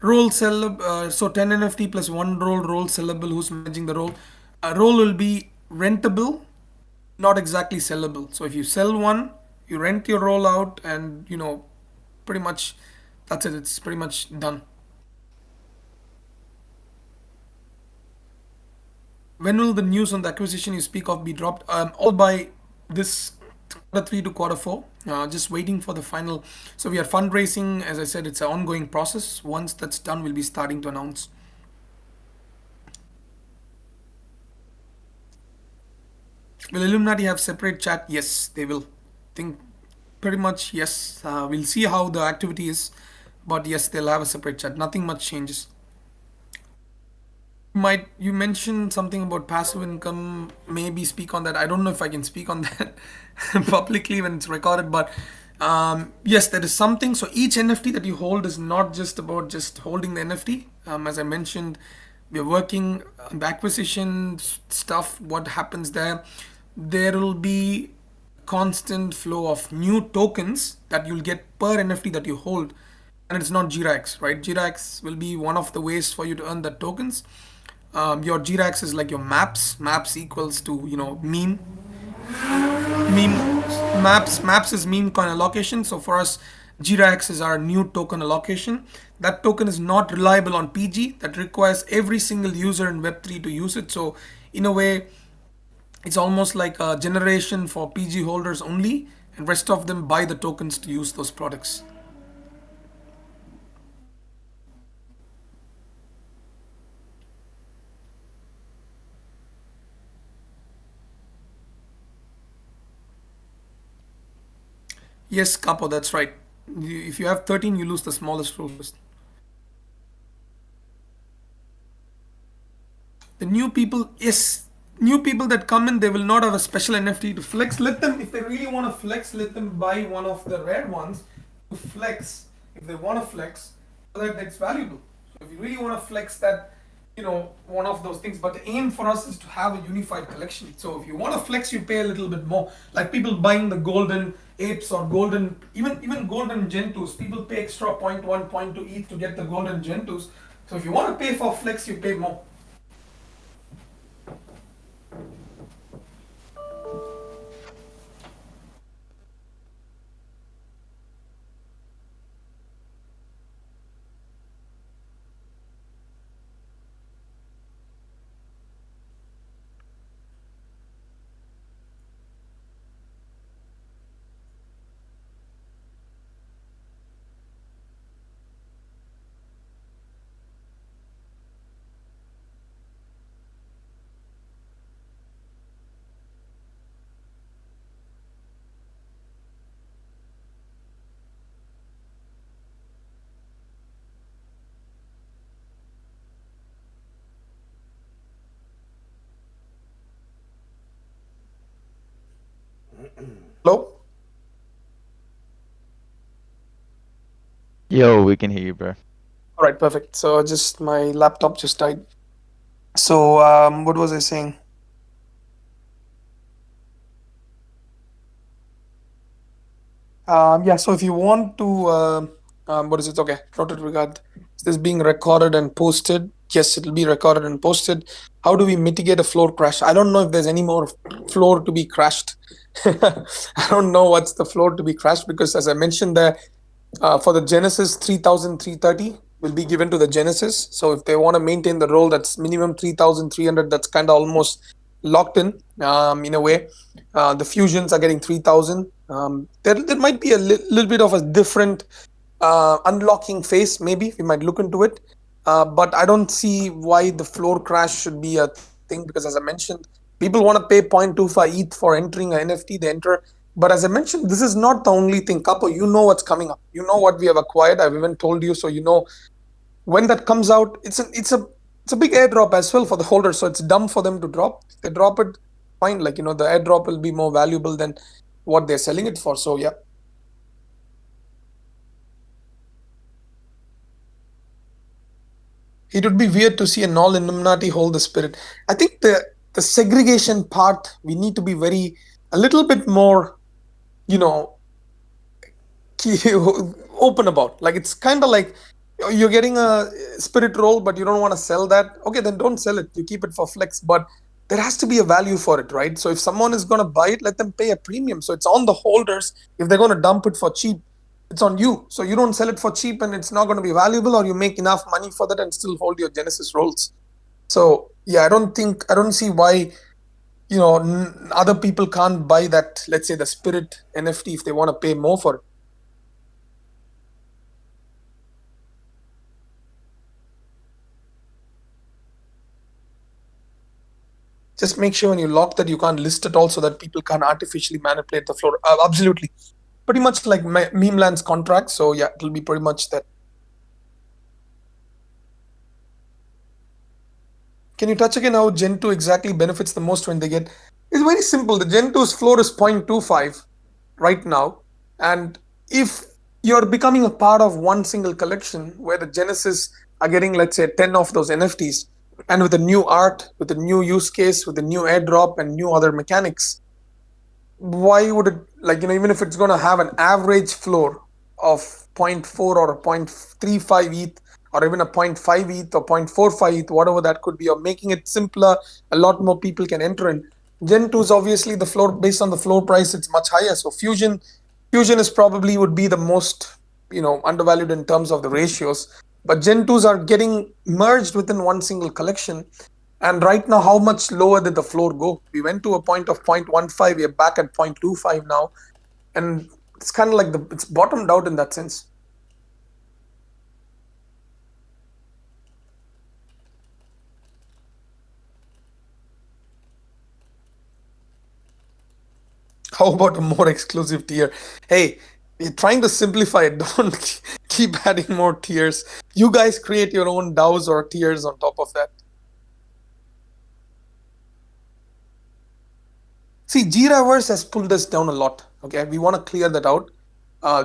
Role sellable, so 10 NFT plus one role sellable. Who's managing the role? A role will be rentable, not exactly sellable. So if you sell one, you rent your role out, and pretty much that's it. It's pretty much done. When will the news on the acquisition you speak of be dropped? All by this quarter 3 to quarter 4. Just waiting for the final. So we are fundraising. As I said, it's an ongoing process. Once that's done, we'll be starting to announce. Will Illuminati have separate chat? Yes, they will. Think pretty much yes. We'll see how the activity is, but yes, they'll have a separate chat. Nothing much changes. Might you mentioned something about passive income? Maybe speak on that. I don't know if I can speak on that publicly when it's recorded, but yes, there is something. So each NFT that you hold is not just about just holding the NFT. As I mentioned, we're working on the acquisition stuff. What happens there? There will be constant flow of new tokens that you'll get per NFT that you hold, and it's not GRAX, right? GRAX will be one of the ways for you to earn the tokens. Your GRAX is like your maps. Maps equals to meme maps is meme coin allocation. So for us, GRAX is our new token allocation. That token is not reliable on PG. That requires every single user in Web3 to use it. So in a way, it's almost like a generation for PG holders only, and rest of them buy the tokens to use those products. Yes, Capo, that's right. If you have 13, you lose the smallest rule first. The new people, yes, new people that come in, they will not have a special NFT to flex. Let them, if they really want to flex, let them buy one of the rare ones to flex. If they want to flex, so that it's valuable. So if you really want to flex that, one of those things. But the aim for us is to have a unified collection. So if you want to flex, you pay a little bit more. Like people buying the golden apes or golden, even golden gentus. People pay extra point 0.1, point 0.2 ETH to get the golden gentus. So if you want to pay for flex, you pay more. Hello? Yo, we can hear you, bro. All right, perfect. So just my laptop just died. So what was I saying? Yeah. So if you want to, what is it? Okay, noted regard. Is this being recorded and posted? Yes, it'll be recorded and posted. How do we mitigate a floor crash? I don't know if there's any more floor to be crashed. I don't know what's the floor to be crashed because, as I mentioned there, for the Genesis 3330 will be given to the Genesis. So if they want to maintain the role, that's minimum 3300. That's kind of almost locked in a way. The fusions are getting 3000. There might be a little bit of a different unlocking phase. Maybe we might look into it. But I don't see why the floor crash should be a thing because, as I mentioned, people want to pay 0.25 ETH for entering an NFT. They enter, but as I mentioned, this is not the only thing. Capo, you know what's coming up. You know what we have acquired. I've even told you, so you know when that comes out. It's a big airdrop as well for the holder. So it's dumb for them to drop. If they drop it, fine. Like the airdrop will be more valuable than what they're selling it for. So yeah, it would be weird to see a null Illuminati hold the spirit. I think the segregation part we need to be very a little bit more, you know, open about. Like it's kind of like you're getting a spirit roll, but you don't want to sell that. Okay, then don't sell it. You keep it for flex, but there has to be a value for it, right? So if someone is going to buy it, let them pay a premium. So it's on the holders. If they're going to dump it for cheap, it's on you. So you don't sell it for cheap, and it's not going to be valuable, or you make enough money for that and still hold your Genesis rolls. So yeah, I don't see why other people can't buy that. Let's say the Spirit NFT if they want to pay more for it. Just make sure when you lock that you can't list it all so that people can't artificially manipulate the floor. Absolutely. Pretty much like meme land's contract. So yeah, it'll be pretty much that. Can you touch again how Gen 2 exactly benefits the most when they get? It's very simple. The Gen 2's floor is 0.25 right now. And if you're becoming a part of one single collection where the Genesis are getting, let's say, 10 of those NFTs, and with a new art, with a new use case, with a new airdrop and new other mechanics, why would it, like, even if it's going to have an average floor of zero point 0.4 or a 0.35 ETH or even a zero point 0.5 ETH or 0.45 ETH, whatever that could be, or making it simpler, a lot more people can enter in. Gen 2 is obviously the floor, based on the floor price, it's much higher. So Fusion is probably would be the most, undervalued in terms of the ratios. But Gen 2s are getting merged within one single collection. And right now, how much lower did the floor go? We went to a point of 0.15. We're back at 0.25 now. And it's kind of like it's bottomed out in that sense. How about a more exclusive tier? Hey, you're trying to simplify it. Don't keep adding more tiers. You guys create your own DAOs or tiers on top of that. See, Jiraverse has pulled us down a lot. Okay, we want to clear that out.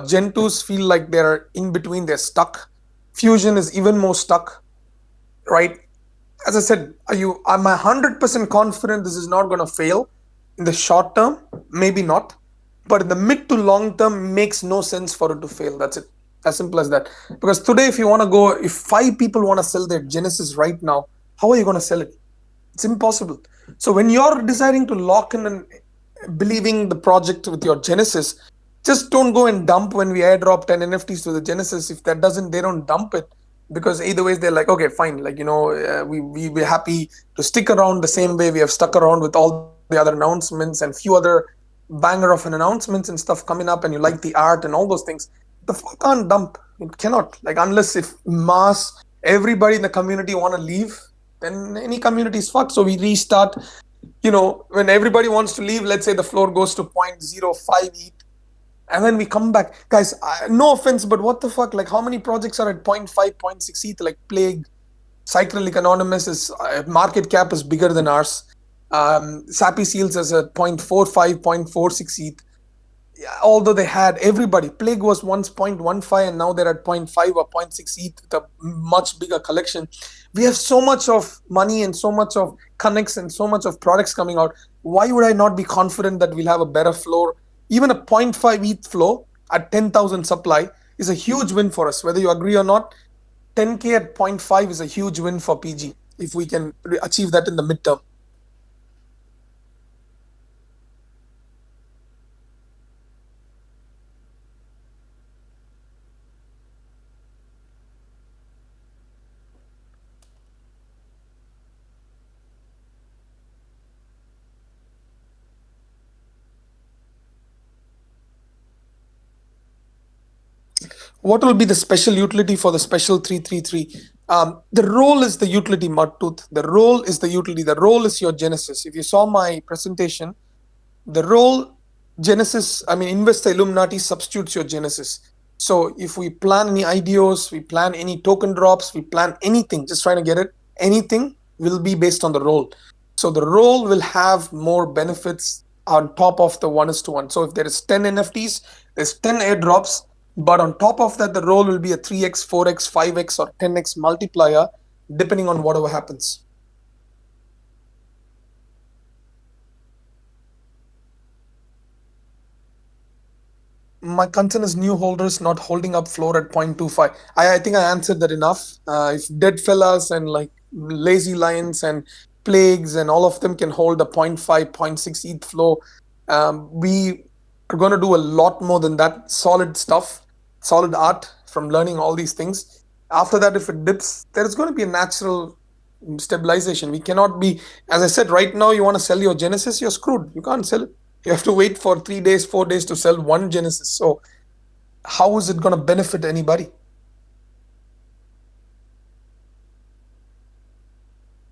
Gen 2s feel like they're in between, they're stuck. Fusion is even more stuck, right? As I said, am I 100% confident this is not going to fail in the short term? Maybe not. But in the mid to long term, makes no sense for it to fail. That's it. As simple as that. Because today, if five people want to sell their Genesis right now, how are you going to sell it? It's impossible. So when you're deciding to lock in and believing the project with your Genesis, just don't go and dump when we airdrop 10 NFTs to the Genesis. If that doesn't, they don't dump it, because either ways they're like, okay, fine, like, we're happy to stick around the same way we have stuck around with all the other announcements and few other banger of an announcements and stuff coming up, and you like the art and all those things. The fuck can't dump. It cannot, like, unless if mass everybody in the community want to leave, then any community is fucked. So we restart. When everybody wants to leave, let's say the floor goes to 0.05 ETH, and then we come back. Guys, no offense, but what the fuck? Like, how many projects are at 0.5, 0.6 ETH? Like Plague, Cyclic Anonymous is market cap is bigger than ours. Sappy Seals is at 0.45, 0.46 ETH. Although they had everybody, Plague was once 0.15 and now they're at zero point 0.5 or zero point 0.6 ETH with a much bigger collection. We have so much of money and so much of connects and so much of products coming out. Why would I not be confident that we'll have a better floor? Even a zero point 0.5 ETH floor at 10,000 supply is a huge win for us. Whether you agree or not, 10K at 0.5 is a huge win for PG if we can achieve that in the midterm. What will be the special utility for the special 333? The role is the utility, Mudtooth. The role is the utility. The role is your Genesis. If you saw my presentation, the role Genesis, I mean, Invest Illuminati substitutes your Genesis. So if we plan any IDOs, we plan any token drops, we plan anything, just trying to get it, anything will be based on the role. So the role will have more benefits on top of the 1:1. So if there is 10 NFTs, there's 10 airdrops, but on top of that, the role will be a 3x, 4x, 5x, or 10x multiplier, depending on whatever happens. My concern is new holders not holding up floor at 0.25. I think I answered that enough. If dead fellas and like lazy lions and plagues and all of them can hold a point 0.5, point 0.6 ETH flow, we are going to do a lot more than that. Solid stuff, solid art from learning all these things. After that, if it dips, there is going to be a natural stabilization. We cannot be, as I said, right now, you want to sell your Genesis, you're screwed. You can't sell it. You have to wait for 3 days, 4 days to sell one Genesis. So how is it going to benefit anybody?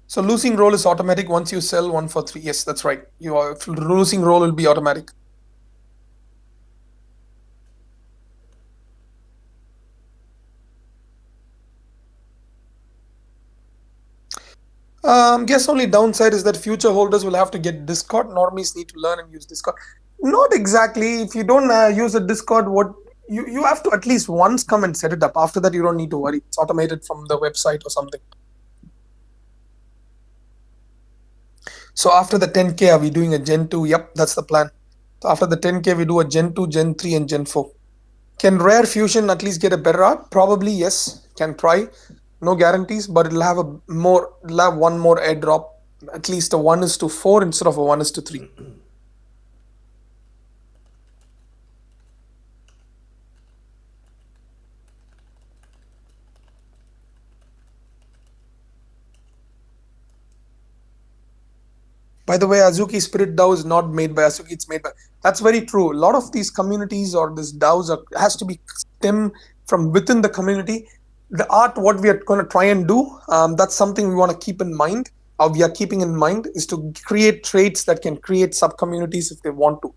So losing roll is automatic once you sell 1 for 3. Yes, that's right. Your losing roll will be automatic. Guess only downside is that future holders will have to get Discord. Normies need to learn and use Discord. Not exactly. If you don't use a Discord, what you have to at least once come and set it up. After that, you don't need to worry. It's automated from the website or something. So after the 10K, are we doing a Gen 2? Yep, that's the plan. So after the 10K, we do a Gen 2, Gen 3, and Gen 4. Can Rare Fusion at least get a better art? Probably yes. Can try. No guarantees, but it'll have one more airdrop. At least a 1:4 instead of a 1:3. By the way, Azuki Spirit DAO is not made by Azuki, it's made by. That's very true. A lot of these communities or this DAOs has to be stem from within the community. The art, what we are going to try and do, that's something we want to keep in mind, or we are keeping in mind, is to create traits that can create sub communities if they want to.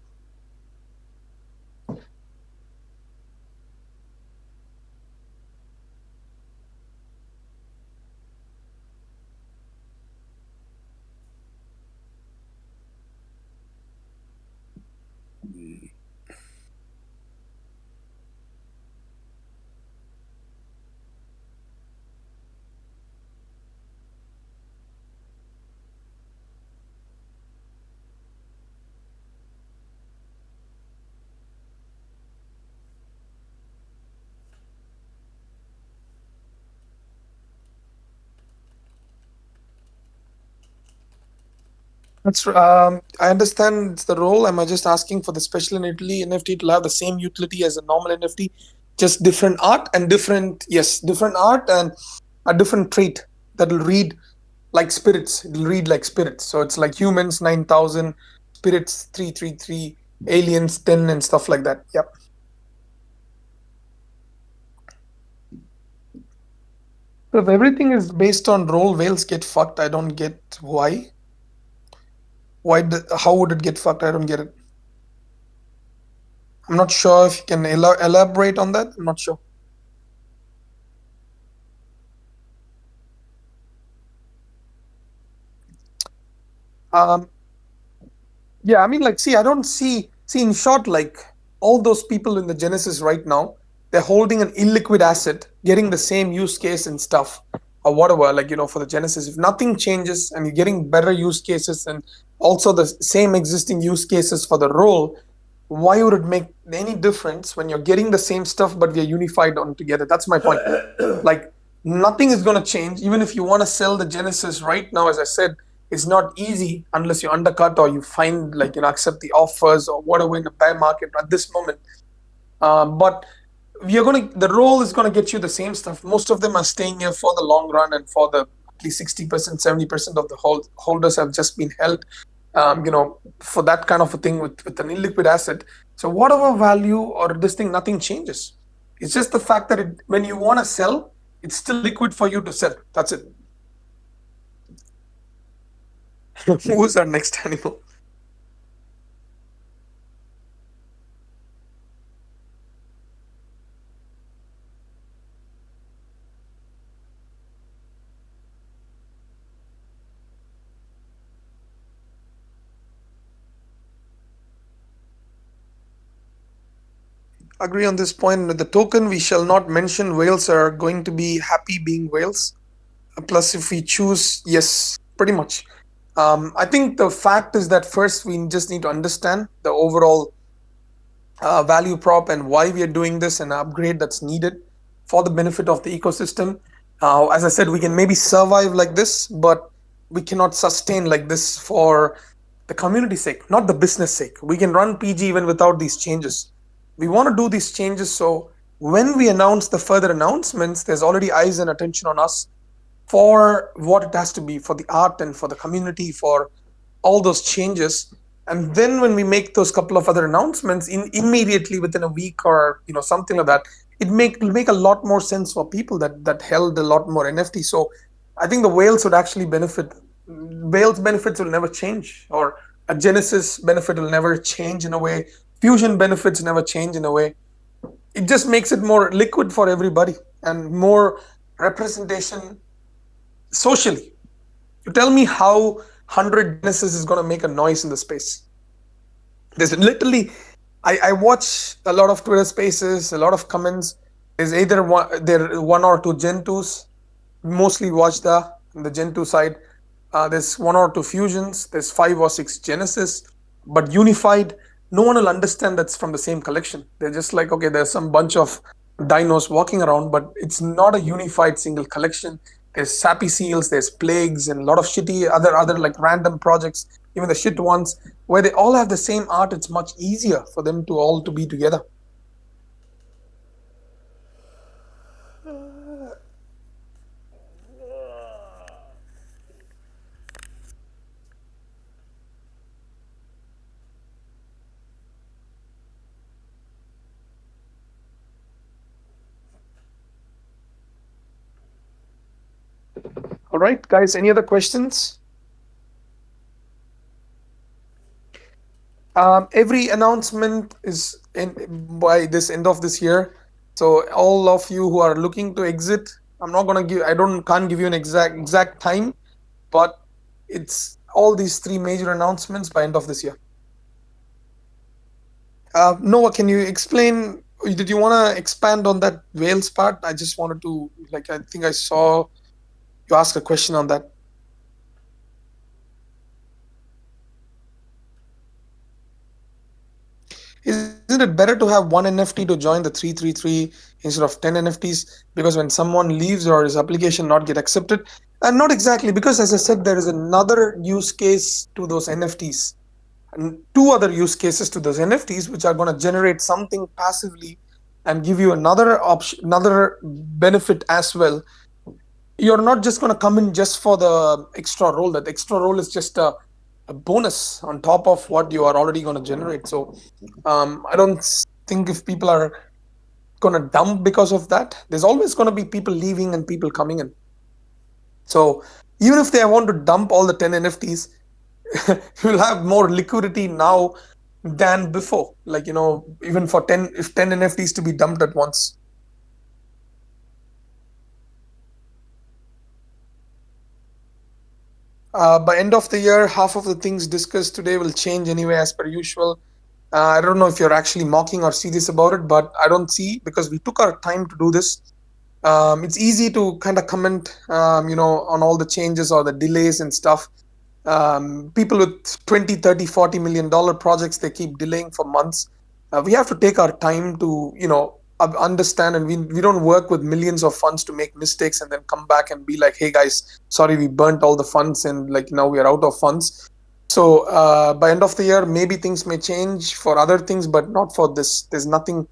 That's I understand it's the role. Am I just asking for the special NFT to have the same utility as a normal NFT, just different art and different, yes, different art and a different trait that will read like spirits. It'll read like spirits. So it's like humans 9,000, spirits 333, aliens 10, and stuff like that. Yep. So if everything is based on role, whales get fucked. I don't get why. How would it get fucked? I don't get it. I'm not sure if you can elaborate on that. I'm not sure. Um, yeah, I mean, like, see, I don't see in short, like, all those people in the Genesis right now, they're holding an illiquid asset, getting the same use case and stuff, or whatever, like, for the Genesis. If nothing changes and you're getting better use cases and also the same existing use cases for the role, why would it make any difference when you're getting the same stuff but we're unified on together? That's my point. Like, nothing is going to change. Even if you want to sell the Genesis right now, as I said, it's not easy unless you undercut or you find, like, accept the offers or whatever in the bear market at this moment. But the role is going to get you the same stuff. Most of them are staying here for the long run, and for the at least 60%, 70% of the holders have just been held, for that kind of a thing with an illiquid asset. So whatever value or this thing, nothing changes. It's just the fact that when you want to sell, it's still liquid for you to sell. That's it. Who's our next animal? Agree on this point. With the token, we shall not mention whales are going to be happy being whales. Plus, if we choose, yes, pretty much. I think the fact is that first we just need to understand the overall value prop and why we are doing this and upgrade that's needed for the benefit of the ecosystem. As I said, we can maybe survive like this, but we cannot sustain like this for the community sake, not the business sake. We can run PG even without these changes. We want to do these changes so when we announce the further announcements, there's already eyes and attention on us for what it has to be for the art and for the community, for all those changes. And then when we make those couple of other announcements in immediately within a week or something like that, it'll make a lot more sense for people that held a lot more NFT. So I think the whales would actually benefit. Whales benefits will never change, or a Genesis benefit will never change in a way. Fusion benefits never change in a way. It just makes it more liquid for everybody and more representation socially. You tell me how 100 Genesis is going to make a noise in the space. There's literally, I watch a lot of Twitter spaces, a lot of comments. There's either one or two Gen 2s, mostly watch the Gen 2 side. There's one or two fusions, there's five or six Genesis, but unified, no one will understand that's from the same collection. They're just like, okay, there's some bunch of dinos walking around, but it's not a unified single collection. There's sappy seals, there's plagues, and a lot of shitty other like random projects, even the shit ones, where they all have the same art. It's much easier for them to all to be together. All right, guys, any other questions? Every announcement is by this end of this year. So all of you who are looking to exit, I don't can't give you an exact time, but it's all these three major announcements by end of this year. Noah, can you explain? Did you want to expand on that Wales part? I just wanted to, like, I think I saw you ask a question on that. Isn't it better to have one NFT to join the 333 instead of 10 NFTs? Because when someone leaves or his application not get accepted, and not exactly, because as I said, there is another use case to those NFTs, and two other use cases to those NFTs, which are going to generate something passively and give you another option, another benefit as well. You're not just going to come in just for the extra role. That extra role is just a bonus on top of what you are already going to generate. So I don't think if people are going to dump because of that, there's always going to be people leaving and people coming in. So even if they want to dump all the 10 NFTs, you'll have more liquidity now than before. Like, even for 10 NFTs to be dumped at once. By end of the year, half of the things discussed today will change anyway, as per usual. I don't know if you're actually mocking or serious about it, but I don't see, because we took our time to do this. It's easy to kind of comment, on all the changes or the delays and stuff. People with 20, 30, $40 million projects, they keep delaying for months. We have to take our time to, understand, and we don't work with millions of funds to make mistakes and then come back and be like, hey guys, sorry, we burnt all the funds and like now we are out of funds. So by end of the year, maybe things may change for other things, but not for this. There's nothing.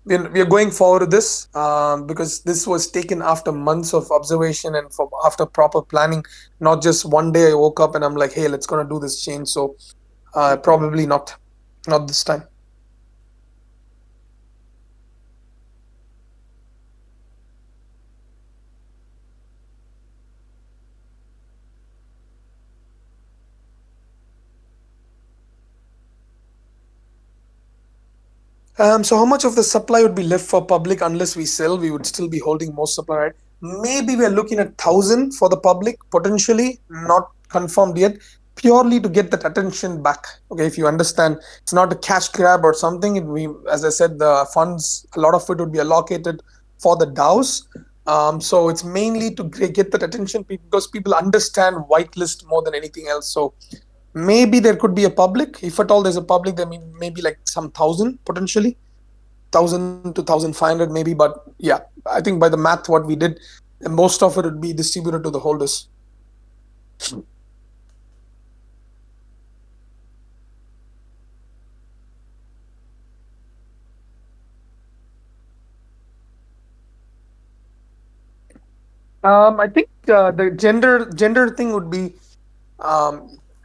We are going forward with this because this was taken after months of observation and after proper planning. Not just one day I woke up and I'm like, hey, let's gonna do this change. So probably not this time. So how much of the supply would be left for public unless we sell? We would still be holding most supply, right? Maybe we're looking at 1,000 for the public, potentially, not confirmed yet, purely to get that attention back. Okay, if you understand, it's not a cash grab or something. As I said, the funds, a lot of it would be allocated for the DAOs. So it's mainly to get that attention because people understand whitelist more than anything else. So Maybe there could be a public. If at all there's a public, there maybe like some thousand potentially, 1,000 to 1,500 maybe. But yeah, I think by the math what we did, most of it would be distributed to the holders. I think the gender thing would be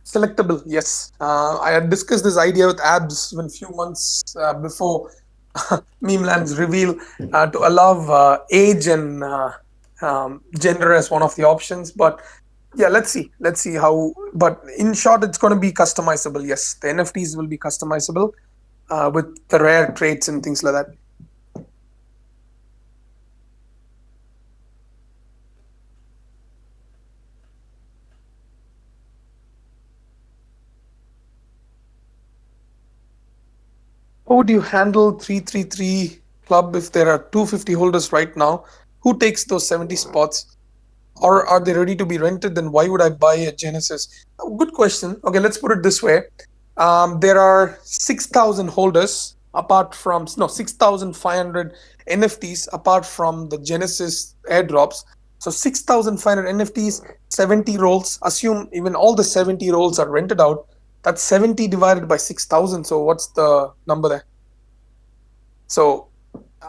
selectable. Yes, I had discussed this idea with Abs when few months before Memeland's reveal to allow age and gender as one of the options. But yeah, let's see how. But in short, it's going to be customizable. Yes, the NFTs will be customizable with the rare traits and things like that. How would you handle 333 club if there are 250 holders right now? Who takes those 70 spots? Or are they ready to be rented? Then why would I buy a Genesis? Good question. Okay, let's put it this way. There are 6,000 holders apart from, no, 6,500 NFTs apart from the Genesis airdrops. So 6,500 NFTs, 70 rolls. Assume even all the 70 rolls are rented out. That's 70 divided by 6,000. So what's the number there? So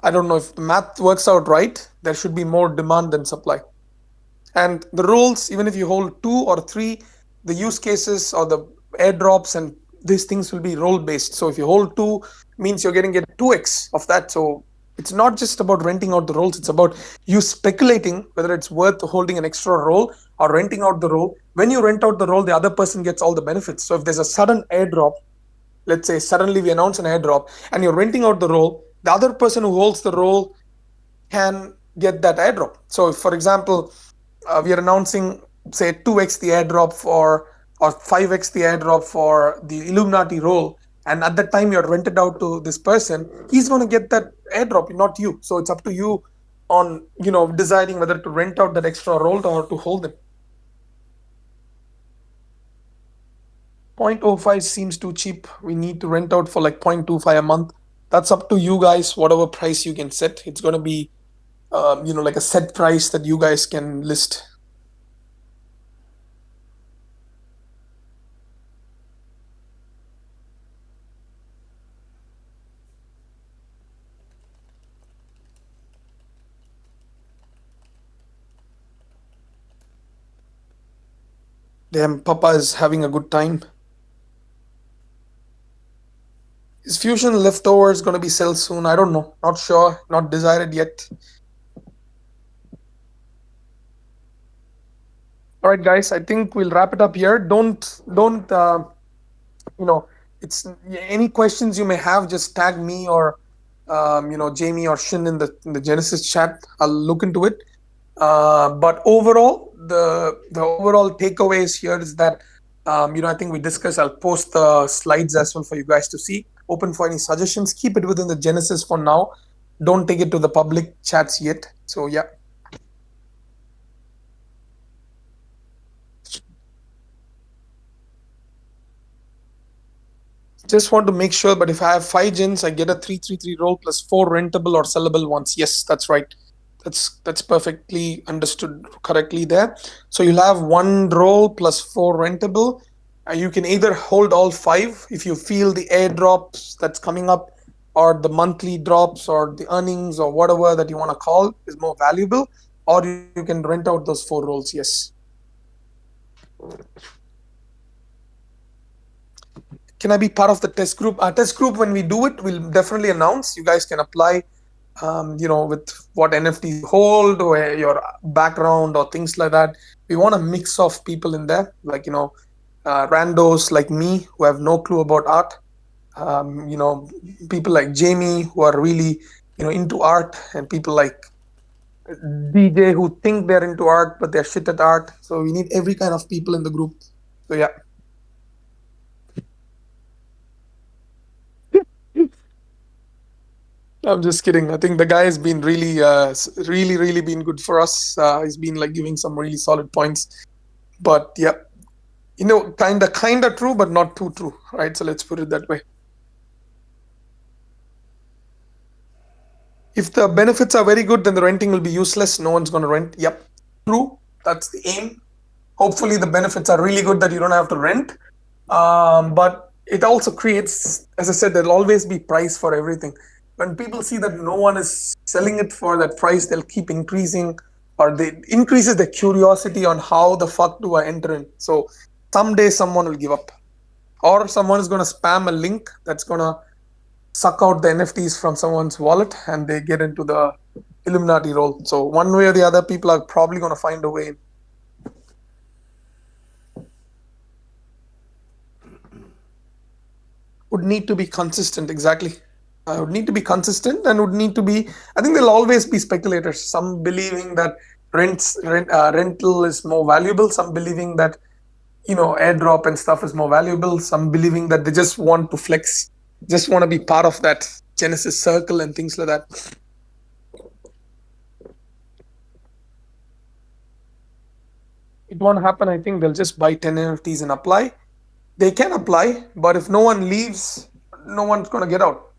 I don't know if the math works out right. There should be more demand than supply. And the rules, even if you hold two or three, the use cases or the airdrops and these things will be role based. So if you hold two, means you're getting get 2x of that. So it's not just about renting out the roles, it's about you speculating whether it's worth holding an extra role or renting out the role. When you rent out the role, the other person gets all the benefits. So if there's a sudden airdrop, let's say suddenly we announce an airdrop and you're renting out the role, the other person who holds the role can get that airdrop. So if, for example, we are announcing say 2x the airdrop for or 5x the airdrop for the Illuminati role, and at that time you're rented out to this person, he's going to get that airdrop, not you. So it's up to you on deciding whether to rent out that extra role or to hold them. 0.05 seems too cheap. We need to rent out for like 0.25 a month. That's up to you guys, whatever price you can set. It's going to be like a set price that you guys can list. Damn, Papa is having a good time. Is Fusion leftovers going to be sold soon? I don't know. Not sure. Not decided yet. All right, guys. I think we'll wrap it up here. Don't you know? It's any questions you may have. Just tag me or Jamie or Shin in the Genesis chat. I'll look into it. But overall, the overall takeaways here is that I think we discussed. I'll post the slides as well for you guys to see. Open for any suggestions. Keep it within the Genesis for now. Don't take it to the public chats yet. So yeah. Just want to make sure, but if I have 5 gens, I get a 333 roll plus 4 rentable or sellable ones. Yes, that's right. That's perfectly understood correctly there. So you'll have 1 roll plus 4 rentable. You can either hold all 5 if you feel the airdrops that's coming up, or the monthly drops, or the earnings, or whatever that you want to call is more valuable, or you can rent out those 4 rolls. Yes. Can I be part of the test group? Test group, when we do it, we'll definitely announce. You guys can apply, with what NFTs you hold or your background or things like that. We want a mix of people in there, like, randos like me who have no clue about art. People like Jamie who are really, into art, and people like DJ who think they're into art, but they're shit at art. So we need every kind of people in the group. So yeah. I'm just kidding. I think the guy has been really, really, really been good for us. He's been like giving some really solid points. But yeah, Kinda true, but not too true, right? So let's put it that way. If the benefits are very good, then the renting will be useless. No one's going to rent. Yep, true. That's the aim. Hopefully, the benefits are really good that you don't have to rent. But it also creates, as I said, there'll always be price for everything. When people see that no one is selling it for that price, they'll keep increasing, or they increases their curiosity on how the fuck do I enter in. So someday someone will give up, or someone is going to spam a link that's going to suck out the NFTs from someone's wallet, and they get into the Illuminati role. So one way or the other, people are probably going to find a way. Would need to be consistent, exactly. Would need to be consistent, and would need to be, I think there'll always be speculators, some believing that rental is more valuable, some believing that airdrop and stuff is more valuable, some believing that they just want to flex, just want to be part of that Genesis circle and things like that. It won't happen. I think they'll just buy 10 NFTs and apply. They can apply, but if no one leaves, no one's going to get out.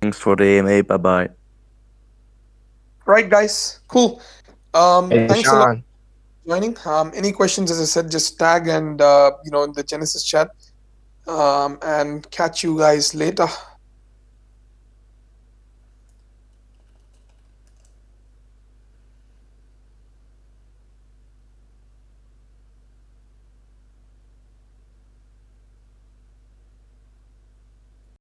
Thanks for the AMA. Bye bye. Right, guys. Cool. Hey, Thanks a lot Sean. for joining. Any questions, as I said, just tag and in the Genesis chat. And catch you guys later.